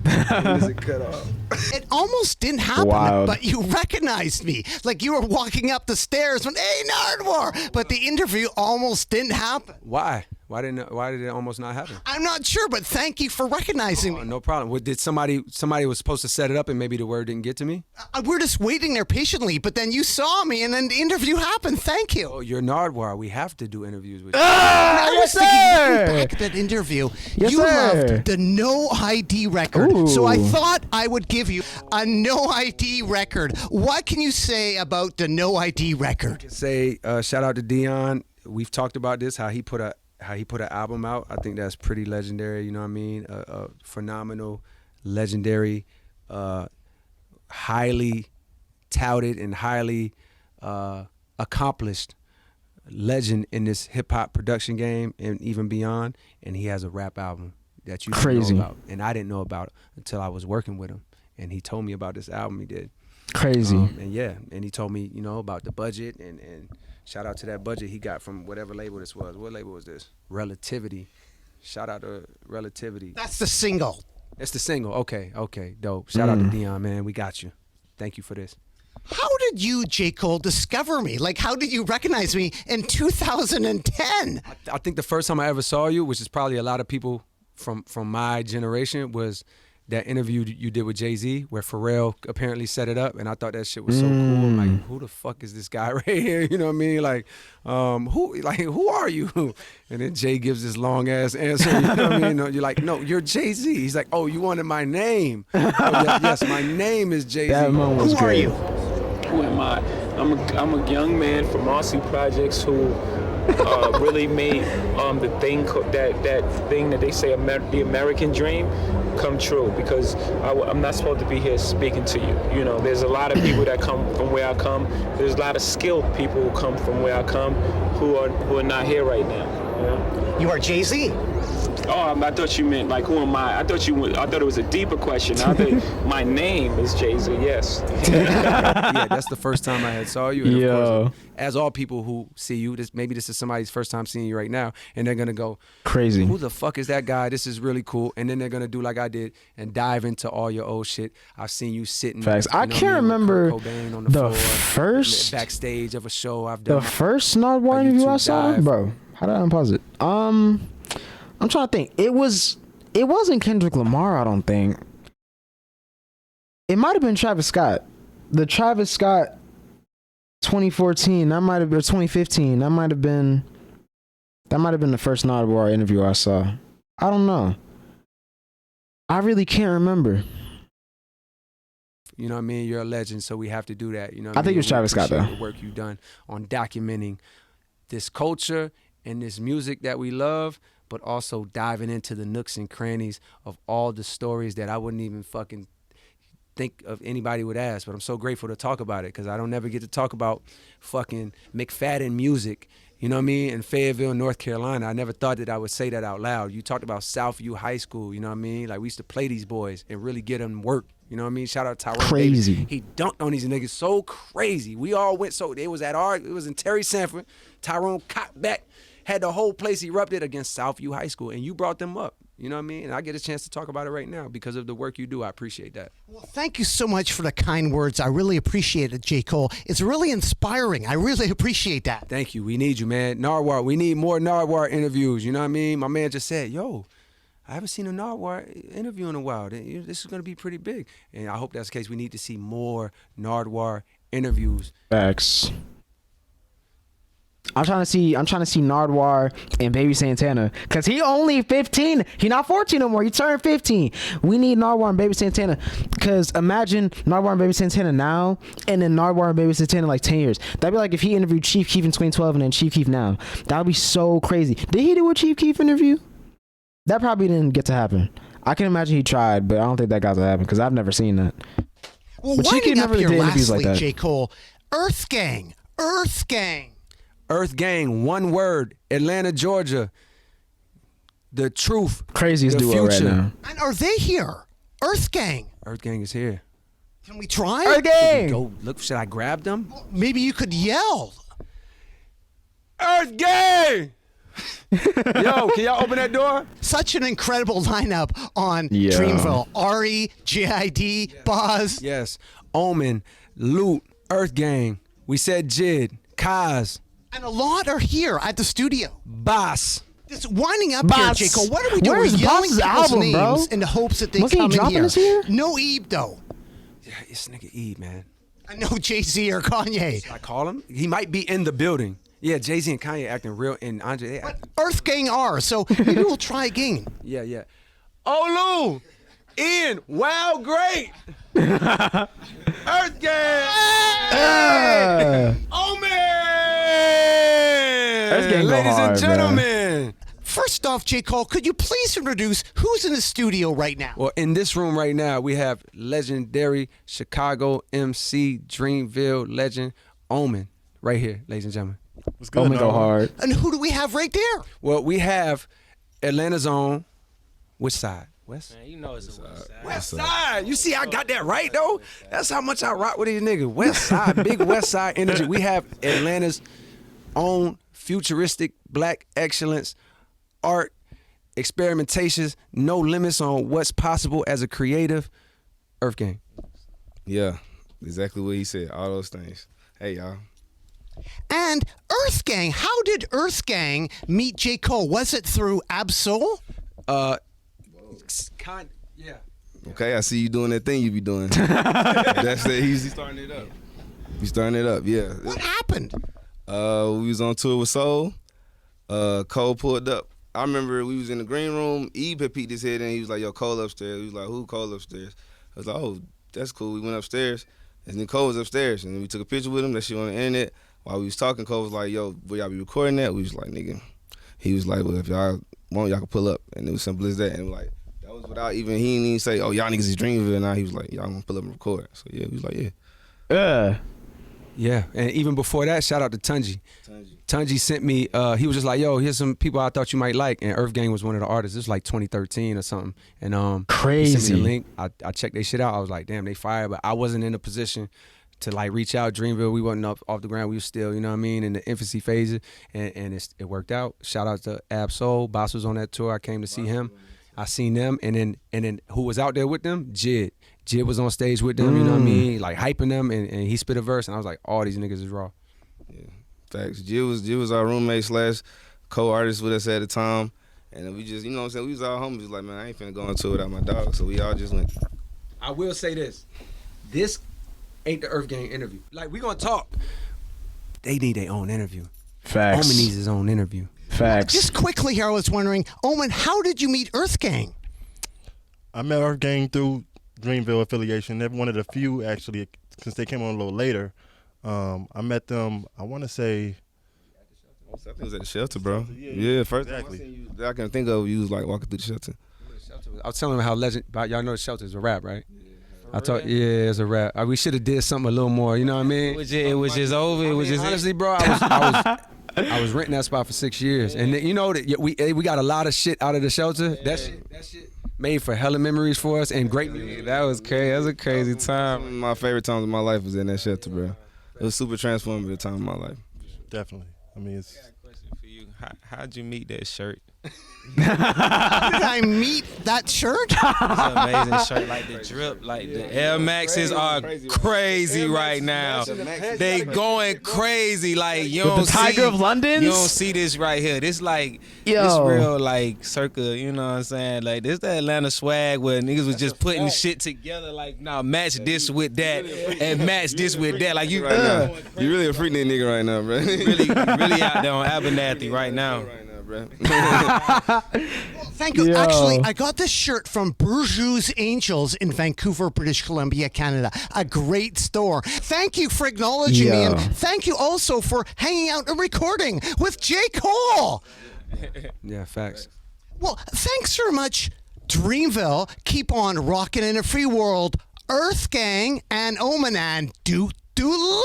when does it cut off? It almost didn't happen, Wild. but you recognized me. Like you were walking up the stairs when, hey, Nardwuar! But the interview almost didn't happen. Why? Why did it almost not happen? I'm not sure, but thank you for recognizing Oh, me. no problem. What, did somebody was supposed to set it up and maybe the word didn't get to me? We're just waiting there patiently, but then you saw me and then the interview happened. Thank you. Oh, you're Nardwuar. We have to do interviews with you. I was yes, thinking, looking sir. back at that interview, Yes, you sir. loved the no ID record. So I Ooh. thought I would give you a no ID record. What can you say about the no ID record? Say shout out to Dion. We've talked about this, how he put an album out. I think that's pretty legendary. You know what I mean? A phenomenal, legendary, highly touted and highly accomplished legend in this hip hop production game and even beyond. And he has a rap album that you didn't Crazy. know about, and I didn't know about until I was working with him, and he told me about this album he did. Crazy. And he told me, about the budget and shout out to that budget he got from whatever label this was. What label was this? Relativity. Shout out to Relativity. That's the single. It's the single. Okay, dope. Shout out to Dion, man. We got you. Thank you for this. How did you, J. Cole, discover me? Like, how did you recognize me in 2010? I think the first time I ever saw you, which is probably a lot of people from my generation, was that interview you did with Jay-Z where Pharrell apparently set it up, and I thought that shit was so cool. I'm like, who the fuck is this guy right here? You know what I mean? Like, who are you? And then Jay gives this long ass answer. You know what I mean? You're like, no, you're Jay-Z. He's like, oh, you wanted my name? Oh, yes, my name is Jay-Z. That moment was Who are great. you? Who am I? I'm a young man from RC Projects who really made the thing that thing that they say the American dream come true, because I'm not supposed to be here speaking to you. You know, there's a lot of people that come from where I come. There's a lot of skilled people who come from where I come who are not here right now. You know? You are Jay-Z. Oh, I thought you meant like, who am I? I thought it was a deeper question. I think my name is Jay-Z. Yes. Yeah, that's the first time I had saw you. And of Yo. course, as all people who see you, maybe this is somebody's first time seeing you right now, and they're gonna go, Crazy. who the fuck is that guy? This is really cool. And then they're gonna do like I did and dive into all your old shit. I've seen you sitting. Facts. I you know what can't mean, with remember Kurt Cobain on the the floor, first backstage of a show I've done. The first Nardwuar a interview I YouTube saw, dive. bro. How did I unpause it? I'm trying to think. It wasn't Kendrick Lamar, I don't think. It might have been Travis Scott. The Travis Scott 2014, that might have been 2015. That might have been the first Nardwuar interview I saw. I don't know. I really can't remember. You know what I mean? You're a legend, so we have to do that. You know what I think mean? it was Travis Scott, appreciate though. The work you've done on documenting this culture and this music that we love, but also diving into the nooks and crannies of all the stories that I wouldn't even fucking think of anybody would ask. But I'm so grateful to talk about it, because I don't never get to talk about fucking McFadden music, you know what I mean, in Fayetteville, North Carolina. I never thought that I would say that out loud. You talked about Southview High School, you know what I mean? Like, we used to play these boys and really get them work. You know what I mean? Shout out to Tyrone Crazy. Davis. He dunked on these niggas so crazy. We all went, so it was in Terry Sanford. Tyrone cocked back, had the whole place erupted against Southview High School, and you brought them up. You know what I mean? And I get a chance to talk about it right now because of the work you do. I appreciate that. Well, thank you so much for the kind words. I really appreciate it, J. Cole. It's really inspiring. I really appreciate that. Thank you. We need you, man. Nardwuar, we need more Nardwuar interviews. You know what I mean? My man just said, yo, I haven't seen a Nardwuar interview in a while. This is going to be pretty big. And I hope that's the case. We need to see more Nardwuar interviews. Facts. I'm trying to see Nardwuar and Baby Santana, cause he only 15. He not 14 no more. He turned 15. We need Nardwuar and Baby Santana, cause imagine Nardwuar and Baby Santana now, and then Nardwuar and Baby Santana like 10 years. That'd be like if he interviewed Chief Keef in 2012 and then Chief Keef now. That would be so crazy. Did he do a Chief Keef interview? That probably didn't get to happen. I can imagine he tried, but I don't think that got to happen because I've never seen that. Well, But Chief Keef winding up never here did interviews lastly, like that. J. Cole, Earth Gang. Earth Gang, one word, Atlanta, Georgia. The truth. Craziest the duo right future. now. And are they here? Earth Gang. Earth Gang is here. Can we try? Earth Gang. Go look. Should I grab them? Maybe you could yell. Earth Gang. Yo, can y'all open that door? Such an incredible lineup on Yeah. Dreamville. Ari, JID, Boz. Yes. Omen, Loot, Earth Gang. We said Jid, Kaz, And a lot are here at the studio. Boss. Just winding up Boz. here, J. Cole. What are we doing? Where's We're yelling Boz's people's album, names bro? in the hopes that they Wasn't he come in dropping here. this year? No Ebe, though. Yeah, it's nigga E, man. I know Jay-Z or Kanye. I call him. He might be in the building. Yeah, Jay-Z and Kanye acting real, and Andre, they But acting. Earth Gang are, so maybe we'll try again. Yeah. Oh, Lou, Ian, wow, great. Earth Gang. Oh, man. Earth Gang go Ladies hard, and gentlemen. First off, J. Cole, could you please introduce who's in the studio right now? Well, in this room right now, we have legendary Chicago MC, Dreamville legend, Omen, right here, ladies and gentlemen. What's good? Omen go Nardwuar? hard. And who do we have right there? Well, we have Atlanta's own, which side? West? Man, you know it's a West Side. West Side. You see, I got that right, though. That's how much I rock with these niggas. West Side, big West Side energy. We have Atlanta's own futuristic black excellence, art, experimentations, no limits on what's possible as a creative. Earth Gang. Yeah, exactly what he said. All those things. Hey, y'all. And Earth Gang. How did Earth Gang meet J. Cole? Was it through Absol? Yeah. Okay, I see you doing that thing you be doing. That's it. He's starting it up. He's starting it up. Yeah. What happened? We was on tour with Soul. Cole pulled up. I remember we was in the green room. Ebe had peeked his head in. He was like, "Yo, Cole upstairs." He was like, "Who Cole upstairs?" I was like, "Oh, that's cool." We went upstairs, and then Cole was upstairs, and then we took a picture with him. That shit on the internet. While we was talking, Cole was like, "Yo, will y'all be recording that?" We was like, "Nigga." He was like, "Well, if y'all want, y'all can pull up." And it was simple as that. And like that was without even he didn't even say, "Oh, y'all niggas is Dreamville." Now he was like, "Y'all gonna pull up and record." So yeah, we was like, "Yeah." Yeah, and even before that, shout out to Tunji. Tunji sent me, he was just like, yo, here's some people I thought you might like. And Earth Gang was one of the artists. This was like 2013 or something. And he sent Crazy. me the link. I checked their shit out. I was like, damn, they fire. But I wasn't in a position to like reach out. Dreamville, we wasn't up off the ground. We were still, you know what I mean, in the infancy phases. And it worked out. Shout out to Ab Soul. Boss was on that tour. I came to see him. I seen them. And then who was out there with them? Jid. Jid was on stage with them, you know what I mean? Like hyping them. And he spit a verse. And I was like, all these niggas is raw. Yeah, facts. Jill was our roommate / co-artist with us at the time, and we just, you know what I'm saying, we was all homies. Like, man, I ain't finna go on tour without my dog, so we all just went. I will say this ain't the Earth Gang interview. Like, we gonna talk. They need their own interview. Facts. Omen needs his own interview. Facts. Just quickly here, I was wondering, Omen, how did you meet Earth Gang? I met Earth Gang through Dreamville affiliation. They're one of the few, actually, since they came on a little later. I met them, I want to say. I think it was at the shelter, bro. Yeah, first Exactly. time I seen you that I can think of, you was like walking through the shelter. I was telling him how y'all know the Shelter is a rap, right? I thought, yeah, it's a rap. We should have did something a little more, you know what I mean? It was just over. It was just Honestly, bro, I was renting that spot for 6 years, and you know that we got a lot of shit out of the Shelter. That shit made for hella memories for us and great music. That was crazy. That was a crazy Some time. of my favorite times of my life was in that shelter, bro. It was super transformative time in my life. Definitely. I mean, it's Question for you: How'd you meet that shirt? How did I meet that shirt? It's an amazing shirt. Like the drip, like the Air Maxes are crazy right now. They going crazy. Like you With don't the Tiger see, of Londons? You don't see this right here. This like this Yo. real like circa. You know what I'm saying? Like this the Atlanta swag where niggas was just putting shit together. Like nah, match this with that and match this with that. Like you Right now. You really a freak nigga right now, bro. really out there on Abernathy right now. Thank you. Yo. Actually, I got this shirt from Bourgeois Angels in Vancouver, British Columbia, Canada. A great store. Thank you for acknowledging me, Yo. and thank you also for hanging out and recording with J. Cole. Yeah, facts. Well, thanks very much, Dreamville. Keep on rocking in a free world. Earth Gang and Omanan. Do. Dude.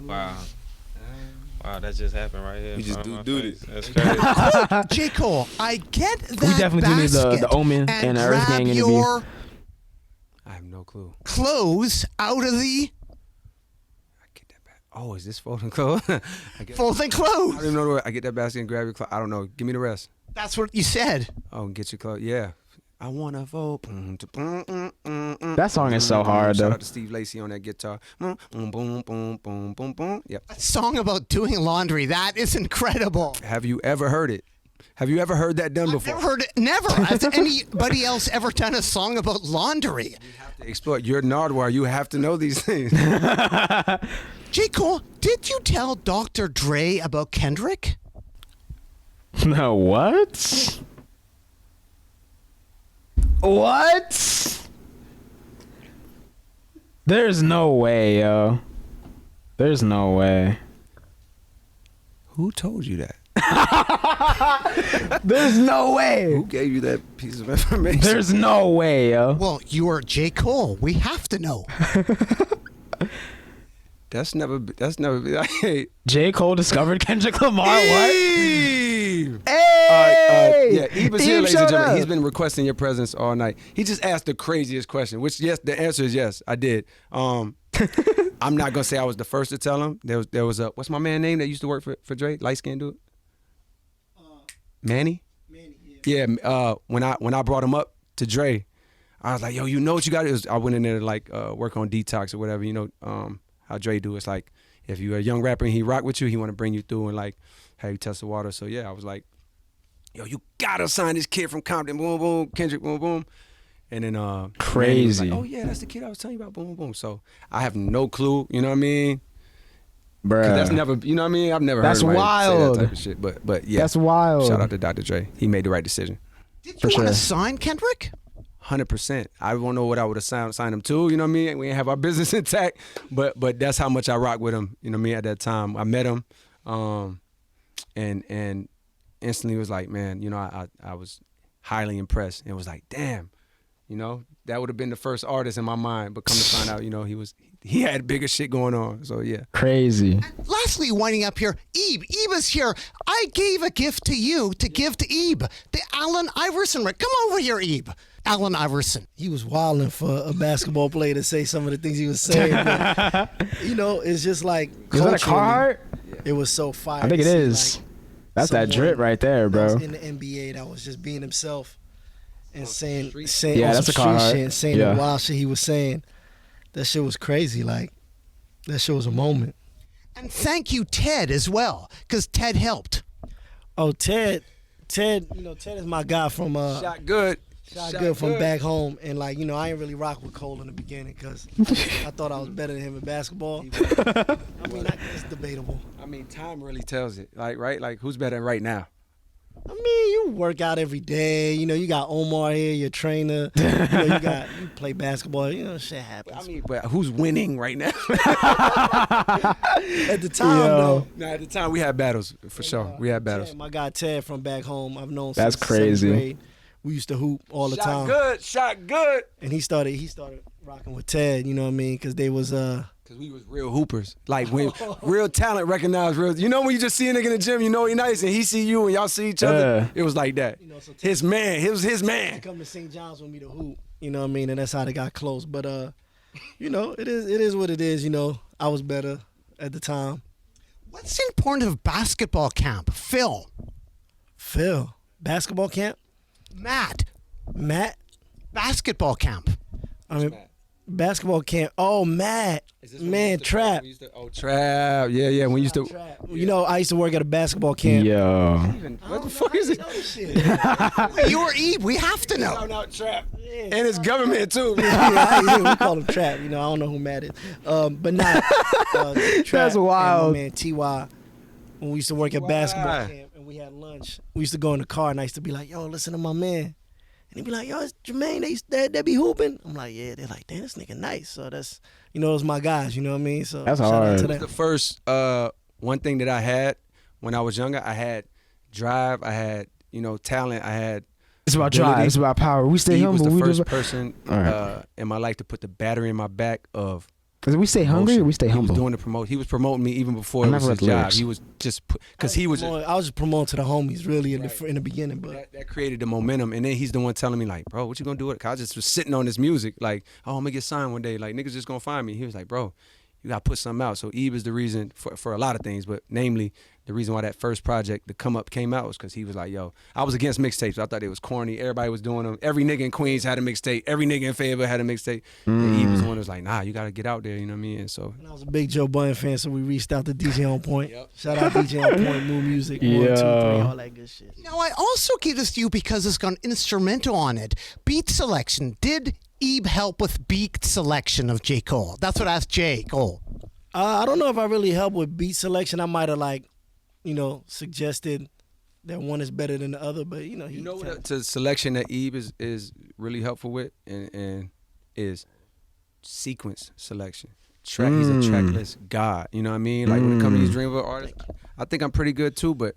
Wow. Wow, that just happened right here. We just in front of do my it. face. That's crazy. J. Cole, I get that. We definitely do need the basket Omen and the Earth grab Gang interview. your I have no clue. clothes out of the I get that back. Oh, is this folding clothes? I folding don't clothes. even know. I get that basket and grab your clothes. I don't know. Give me the rest. That's what you said. Oh, get your clothes. Yeah. I wanna vote. That song is so hard, Shout though. out to Steve Lacy on that guitar. Boom, boom, boom, boom, boom, boom. Yep. A song about doing laundry. That is incredible. Have you ever heard it? Have you ever heard that done before? Never heard it. Never. Has anybody else ever done a song about laundry? To explore. You're Nardwuar. You have to know these things. J. Cole, did you tell Dr. Dre about Kendrick? No, what? What? There's no way, yo. There's no way. Who told you that? There's no way. Who gave you that piece of information? There's no way, yo. Well, you are J. Cole. We have to know. That's never. Hey. J. Cole discovered Kendrick Lamar. What? Eve. Hey! Yeah, Eve is here, Eve ladies and showed gentlemen. up. He's been requesting your presence all night. He just asked the craziest question, which yes, the answer is yes, I did. I'm not gonna say I was the first to tell him. There was a what's my man name that used to work for Dre? Light skinned dude. Manny. Yeah. When I brought him up to Dre, I was like, yo, you know what you got to do? I went in there to like work on Detox or whatever. You know how Dre do. It's like if you're a young rapper and he rock with you, he want to bring you through and like have you test the water. So yeah, I was like, yo, you gotta sign this kid from Compton. Boom, boom. Kendrick. Boom, boom. And then Manny was Crazy. like, oh yeah, that's the kid I was telling you about. Boom, boom, boom. So I have no clue. You know what I mean? Bruh. 'Cause that's never. You know what I mean? I've never That's heard anybody wild. say that type of shit. But yeah, That's wild. shout out to Dr. Dre. He made the right decision. Did you For want to sure. sign Kendrick? 100%. I don't know what I would have signed him to. You know what I mean? We didn't have our business intact, but that's how much I rock with him. You know what I mean? At that time, I met him, and instantly was like, man, you know, I was highly impressed and was like, damn, you know, that would have been the first artist in my mind. But come to find out, you know, he had bigger shit going on. So yeah. Crazy. Lastly, winding up here, Ebe. Ebe is here. I gave a gift to you to give to Ebe. The Allen Iverson. Come over here, Ebe. Allen Iverson. He was wilding for a basketball player to say some of the things he was saying. But, you know, it's just like Is that a culturally, Carhartt? it was so fire. I think to it see, is. like, That's that someone drip right there, that bro. was in the NBA that was just being himself and saying Yeah, on that's some a Carhartt. street shit and saying Yeah. the wild shit he was saying. That shit was crazy. Like, that shit was a moment. And thank you, Ted, as well, because Ted helped. Oh, Ted, you know, Ted is my guy from Shot good. Shot good from back home, and like, you know, I ain't really rock with Cole in the beginning because I thought I was better than him in basketball. I mean, it's debatable. I mean, time really tells it. Like, right? Like, who's better right now? I mean, you work out every day. You know, you got Omar here, your trainer. You know, you play basketball. You know, shit happens. I mean, but who's winning right now? At the time, though. Nah, at the time we had battles for sure. We had battles. Ted, my guy Ted from back home, I've known That's since crazy. 7th grade. We used to hoop all the time. Shot good. And he started rocking with Ted. You know what I mean? Because they was Cause we was real hoopers. Like when real talent recognized real. You know when you just see a nigga in the gym, you know he nice, and he see you and y'all see each other. Yeah. It was like that. You know, so His man. It was his He man. come to St. John's with me to hoop. You know what I mean? And that's how they got close. But you know, it is what it is. You know, I was better at the time. What's the importance of basketball camp? Phil. Basketball camp? Matt. Basketball camp. I mean, basketball camp. Oh, Matt. Man, Trap. Trap. Yeah. We used to. You know, I used to work at a basketball camp. Yo. What the fuck is it? You or Eve? We have to know. Out Trap. And it's government too. Yeah, we call him Trap. You know, I don't know who Matt is. But not Trap. That's wild. And my man Ty, when we used to work at basketball camp and we had lunch, we used to go in the car and I used to be like, yo, listen to my man. And he'd be like, yo, it's Jermaine, they be hooping. I'm like, yeah. They're like, damn, this nigga nice. So that's, you know, those my guys, you know what I mean? So That's shout out hard. to It was them. the first one thing that I had when I was younger. I had drive. I had talent. I had. It's about ability. drive. It's about power. We stay He humble. was the we first do- person All right. in my life to put the battery in my back of. Cause we stay hungry or we stay He humble. was doing the promote. He was promoting me even before I it was never his read job. lyrics. He was just because he was. I was just promoting to the homies really in the beginning, but That created the momentum, and then he's the one telling me like, bro, what you gonna do with it? 'Cause I just was sitting on this music, like, oh, I'm gonna get signed one day. Like niggas just gonna find me. He was like, bro, you gotta put something out. So Eve is the reason for a lot of things, but namely the reason why that first project, The Come Up, came out was because he was like, yo, I was against mixtapes. I thought it was corny. Everybody was doing them. Every nigga in Queens had a mixtape. Every nigga in Fayetteville had a mixtape. And Eve was the one that was like, nah, you gotta get out there. You know what I mean? And so. I was a big Joe Budden fan, so we reached out to DJ On Point. Shout out DJ On Point, Moon Music, 1, 2, 3, all that good shit. Now, I also give this to you because it's got an instrumental on it. Beat selection. Did Ebe help with beat selection of J. Cole? That's what I asked J. Cole. I don't know if I really helped with beat selection. I might have suggested that one is better than the other, but he What the selection that Ebe is really helpful with and is sequence selection. He's a tracklist god. You know what I mean? Like when it comes to these Dreamville artists, I think I'm pretty good too. But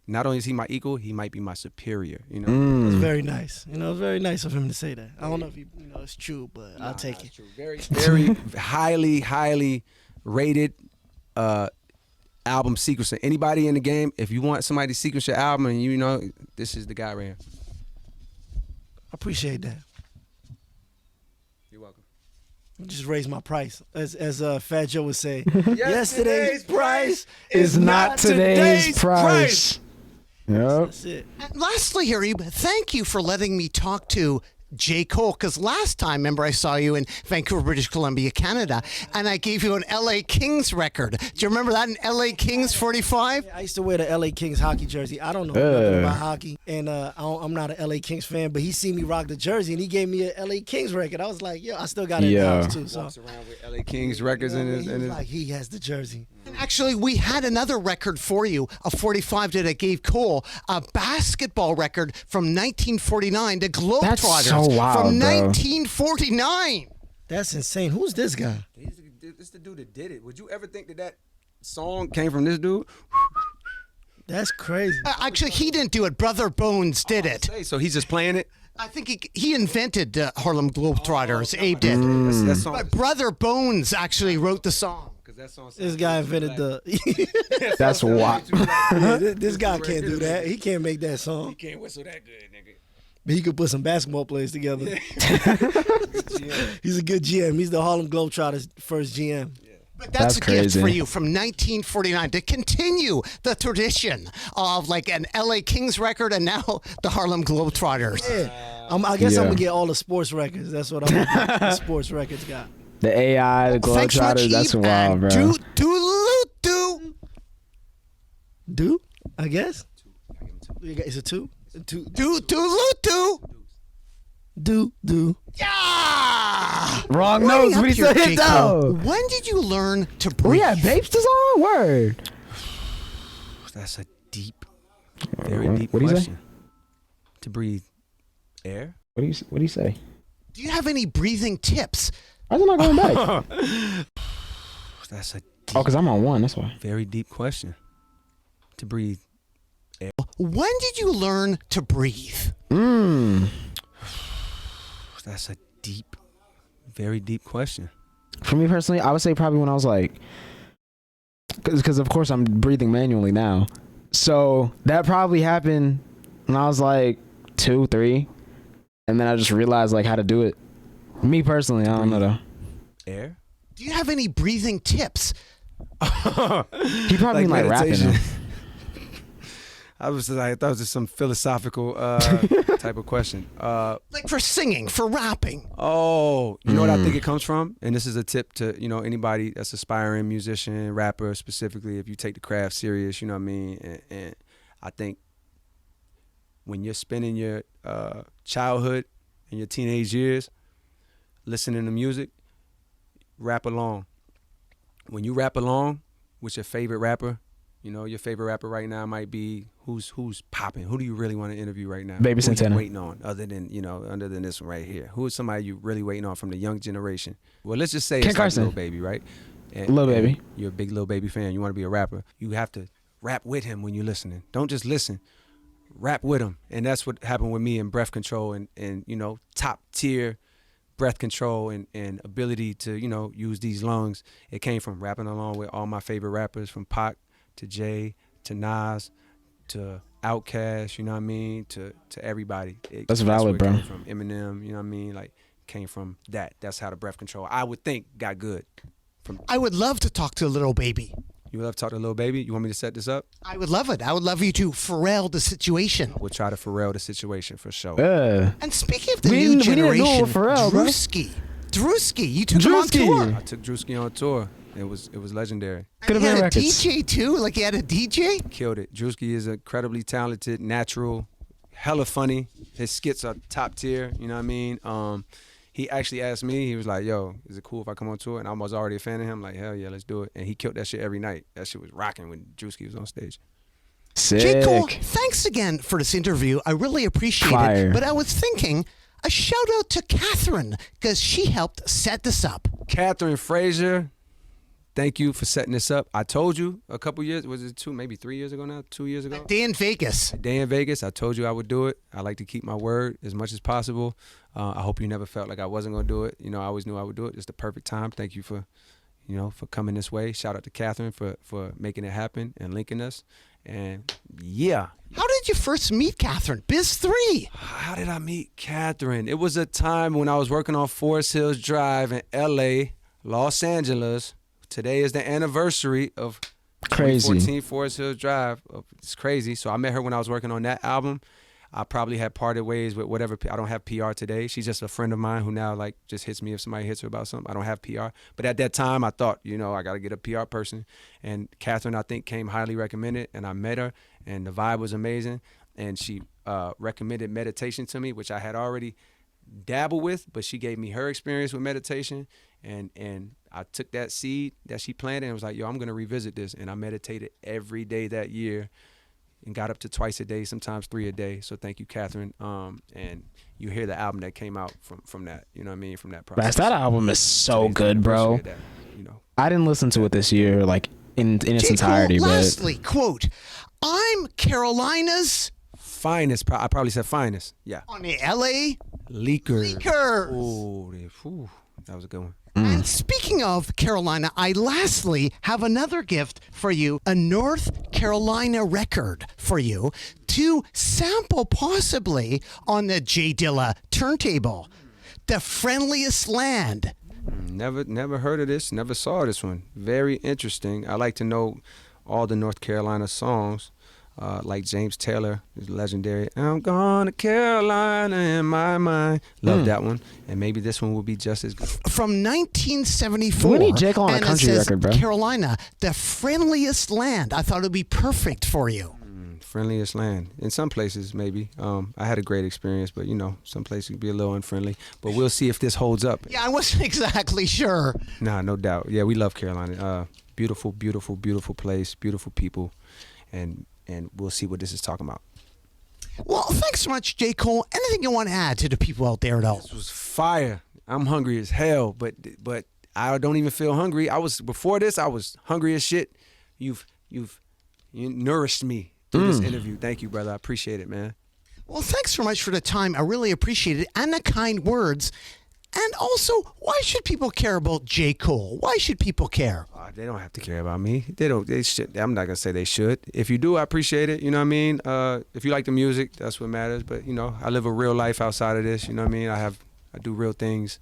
not only is he my equal, he might be my superior. You know, It's very nice. It's very nice of him to say that. I don't know if it's true, but I'll take it. true. Very, very highly rated album sequencer. Anybody in the game, if you want somebody to sequence your album, and this is the guy right here. I appreciate that. You're welcome. Just raise my price, as Fat Joe would say. Yesterday's price is not today's price. Yep. That's it. And lastly here, Ebe, thank you for letting me talk to J. Cole, because last time, remember, I saw you in Vancouver, British Columbia, Canada, and I gave you an LA Kings record. Do you remember that, an LA Kings 45? I used to wear the LA Kings hockey jersey. I don't know nothing about hockey, and I'm not an LA Kings fan, but he seen me rock the jersey, and he gave me a LA Kings record. I was like, yo, I still got it in the house, too. So Walks around with LA Kings records in his. he was like, he has the jersey. Actually, we had another record for you, a 45 that I gave Cole, a basketball record from 1949, the Globetrotters. That's so wild, from bro. 1949. That's insane. Who's this guy? This the dude that did it. Would you ever think that song came from this dude? That's crazy. Actually, he didn't do it. Brother Bones did it. So he's just playing it. I think he invented Harlem Globetrotters. Abe did. That song. But Brother Bones actually wrote the song. That song This guy invented the. That's wild. This guy can't do that. He can't make that song. He can't whistle that good, nigga. But he could put some basketball players together. He's a good GM. He's the Harlem Globetrotters' first GM. But that's That's a gift crazy. for you from 1949 to continue the tradition of like an LA Kings record and now the Harlem Globetrotters. Yeah. I guess I'm Yeah. gonna get all the sports records. That's what I'm gonna get. The sports records guy. The AI, the Thanks so much, Globetrotters, that's Eve, wild, and bro. Do? I guess. It's a two. Two. Do. Yeah! Wrong Way notes. up We here, said J. it Cole. though. When did you learn to breathe? We had Bapes on? Word. That's a very deep What do you say? question. To breathe air. What do you say? Do you have any breathing tips? Why is it not going back? That's a Oh, because I'm on one. That's why. very deep question. To breathe. When did you learn to breathe? That's a very deep question. For me personally, I would say probably when I was like, because of course I'm breathing manually now. So that probably happened when I was like 2, 3. And then I just realized like how to do it. Me personally, I don't know though. Air. Do you have any breathing tips? He probably like rapping. meditation. Though. I thought it was just some philosophical type of question. Like for singing, for rapping. Oh, you know what I think it comes from? And this is a tip to, anybody that's aspiring musician, rapper specifically, if you take the craft serious, you know what I mean? And I think when you're spending your childhood and your teenage years listening to music, rap along. When you rap along with your favorite rapper, your favorite rapper right now might be who's popping. Who do you really want to interview right now? Baby Who Santana. you waiting on other than this one right here? Who is somebody you really waiting on from the young generation? Well, let's just say Ken it's like Carson. Lil Baby, right? Lil Baby. You're a big Lil Baby fan. You want to be a rapper. You have to rap with him when you're listening. Don't just listen. Rap with him. And that's what happened with me in Breath Control and top tier breath control and ability to, use these lungs. It came from rapping along with all my favorite rappers, from Pac to Jay to Nas to Outkast, you know what I mean, to everybody. That's valid, where it bro. came from Eminem, you know what I mean, like came from that. That's how the breath control, I would think, got good. I would love to talk to Little Baby. You would love to talk to Lil Baby? You want me to set this up? I would love it. I would love you to Pharrell the situation. We'll try to Pharrell the situation for sure. And speaking of the We new need to know generation, Pharrell, bro. Drewski, you took him on tour. I took Drewski on tour. It was legendary. Could have He been had a records. DJ too? Like he had a DJ? Killed it. Drewski is incredibly talented, natural, hella funny. His skits are top tier, you know what I mean? He actually asked me, he was like, yo, is it cool if I come on tour? And I was already a fan of him, like, hell yeah, let's do it. And he killed that shit every night. That shit was rocking when Drewski was on stage. Sick. J. Cole, thanks again for this interview. I really appreciate Fire. it. But I was thinking, a shout out to Catherine, because she helped set this up. Catherine Frazier, thank you for setting this up. I told you a couple years, was it maybe 3 years ago now? 2 years ago? Day in Vegas. Day in Vegas, I told you I would do it. I like to keep my word as much as possible. I hope you never felt like I wasn't going to do it. I always knew I would do it. It's the perfect time. Thank you for, for coming this way. Shout out to Catherine for making it happen and linking us. And yeah. How did you first meet Catherine? Biz 3. How did I meet Catherine? It was a time when I was working on Forest Hills Drive in LA, Los Angeles. Today is the anniversary of Crazy. 2014 Forest Hills Drive. It's crazy. So I met her when I was working on that album. I probably had parted ways with whatever. I don't have PR today. She's just a friend of mine who now just hits me if somebody hits her about something. I don't have PR. But at that time, I thought, I got to get a PR person. And Catherine, I think, came highly recommended. And I met her, and the vibe was amazing. And she recommended meditation to me, which I had already dabbled with. But she gave me her experience with meditation. And I took that seed that she planted and was like, yo, I'm going to revisit this. And I meditated every day that year. And got up to twice a day, sometimes 3 a day. So thank you, Catherine. And you hear the album that came out from that, you know what I mean, from that process. That album is so good, bro. That, I didn't listen to it this year, like in its J. entirety, Cole, but lastly, quote, I'm Carolina's finest. I probably said finest. Yeah. on the LA Leakers. Leakers. Oh, that was a good one. And speaking of Carolina, I lastly have another gift for you, a North Carolina record for you to sample possibly on the J Dilla turntable. The Friendliest Land. Never heard of this. Never saw this one. Very interesting. I like to know all the North Carolina songs. Like James Taylor is legendary. I'm going to Carolina in my mind. Love that one. And maybe this one will be just as good. From 1974. We need J. Cole on a and it country says record, bro. Carolina, the friendliest land. I thought it would be perfect for you. Friendliest land. In some places, maybe. I had a great experience, but some places can be a little unfriendly. But we'll see if this holds up. Yeah, I wasn't exactly sure. Nah, no doubt. Yeah, we love Carolina. Beautiful, beautiful, beautiful place, beautiful people. And we'll see what this is talking about. Well, thanks so much, J. Cole. Anything you want to add to the people out there, though? This was fire. I'm hungry as hell, but I don't even feel hungry. Before this, I was hungry as shit. You nourished me through this interview. Thank you, brother. I appreciate it, man. Well, thanks so much for the time. I really appreciate it. And the kind words. And also, why should people care about J. Cole? Why should people care? They don't have to care about me. They should. I'm not gonna say they should. If you do, I appreciate it. You know what I mean? If you like the music, that's what matters. But I live a real life outside of this. You know what I mean? I do real things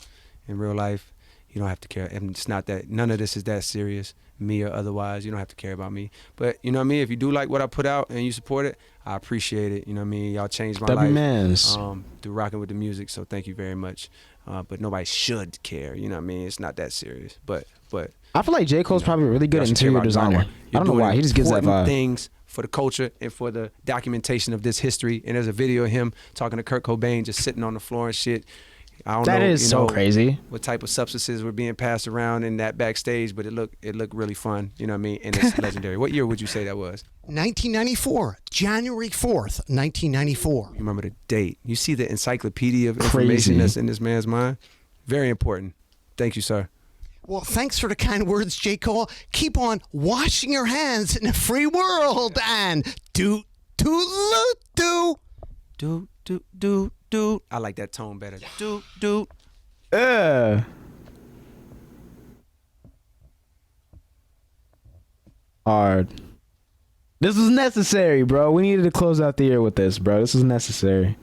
in real life. you don't have to care. And it's not that, none of this is that serious, me or otherwise. You don't have to care about me. But, you know what I mean? If you do like what I put out and you support it, I appreciate it. You know what I mean? Y'all changed my life Mans. through rocking with the music, so thank you very much. But nobody should care. You know what I mean? It's not that serious. But I feel like J. Cole's probably a really good y'all should care interior about designer. Nardwuar. I don't know why. He just gives that important vibe. things for the culture and for the documentation of this history. And there's a video of him talking to Kurt Cobain just sitting on the floor and shit. I don't know. That is you so know, crazy. what type of substances were being passed around in that backstage, but it looked really fun. You know what I mean? And it's legendary. What year would you say that was? 1994, January 4th, 1994. You remember the date. You see the encyclopedia of information that's in this man's mind? Very important. Thank you, sir. Well, thanks for the kind words, J. Cole. Keep on washing your hands in a free world and do. I like that tone better. Do. Hard. This was necessary, bro. We needed to close out the year with this, bro. This was necessary.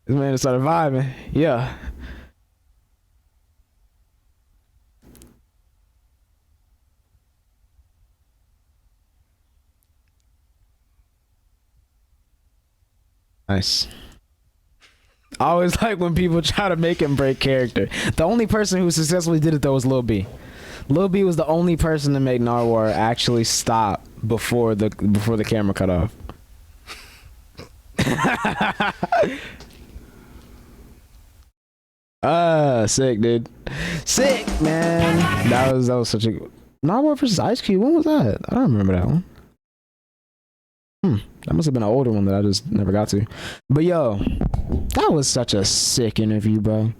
This man started vibing. Yeah. Nice. I always like when people try to make him break character. The only person who successfully did it though was Lil B. Lil B was the only person to make Nardwuar actually stop before the camera cut off. Sick, dude. Sick, man. That was such a Nardwuar versus Ice Cube. When was that? I don't remember that one. That must have been an older one that I just never got to. But yo, that was such a sick interview, bro.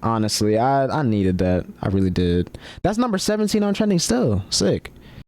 Honestly, I needed that. I really did. That's number 17 on trending still. Sick.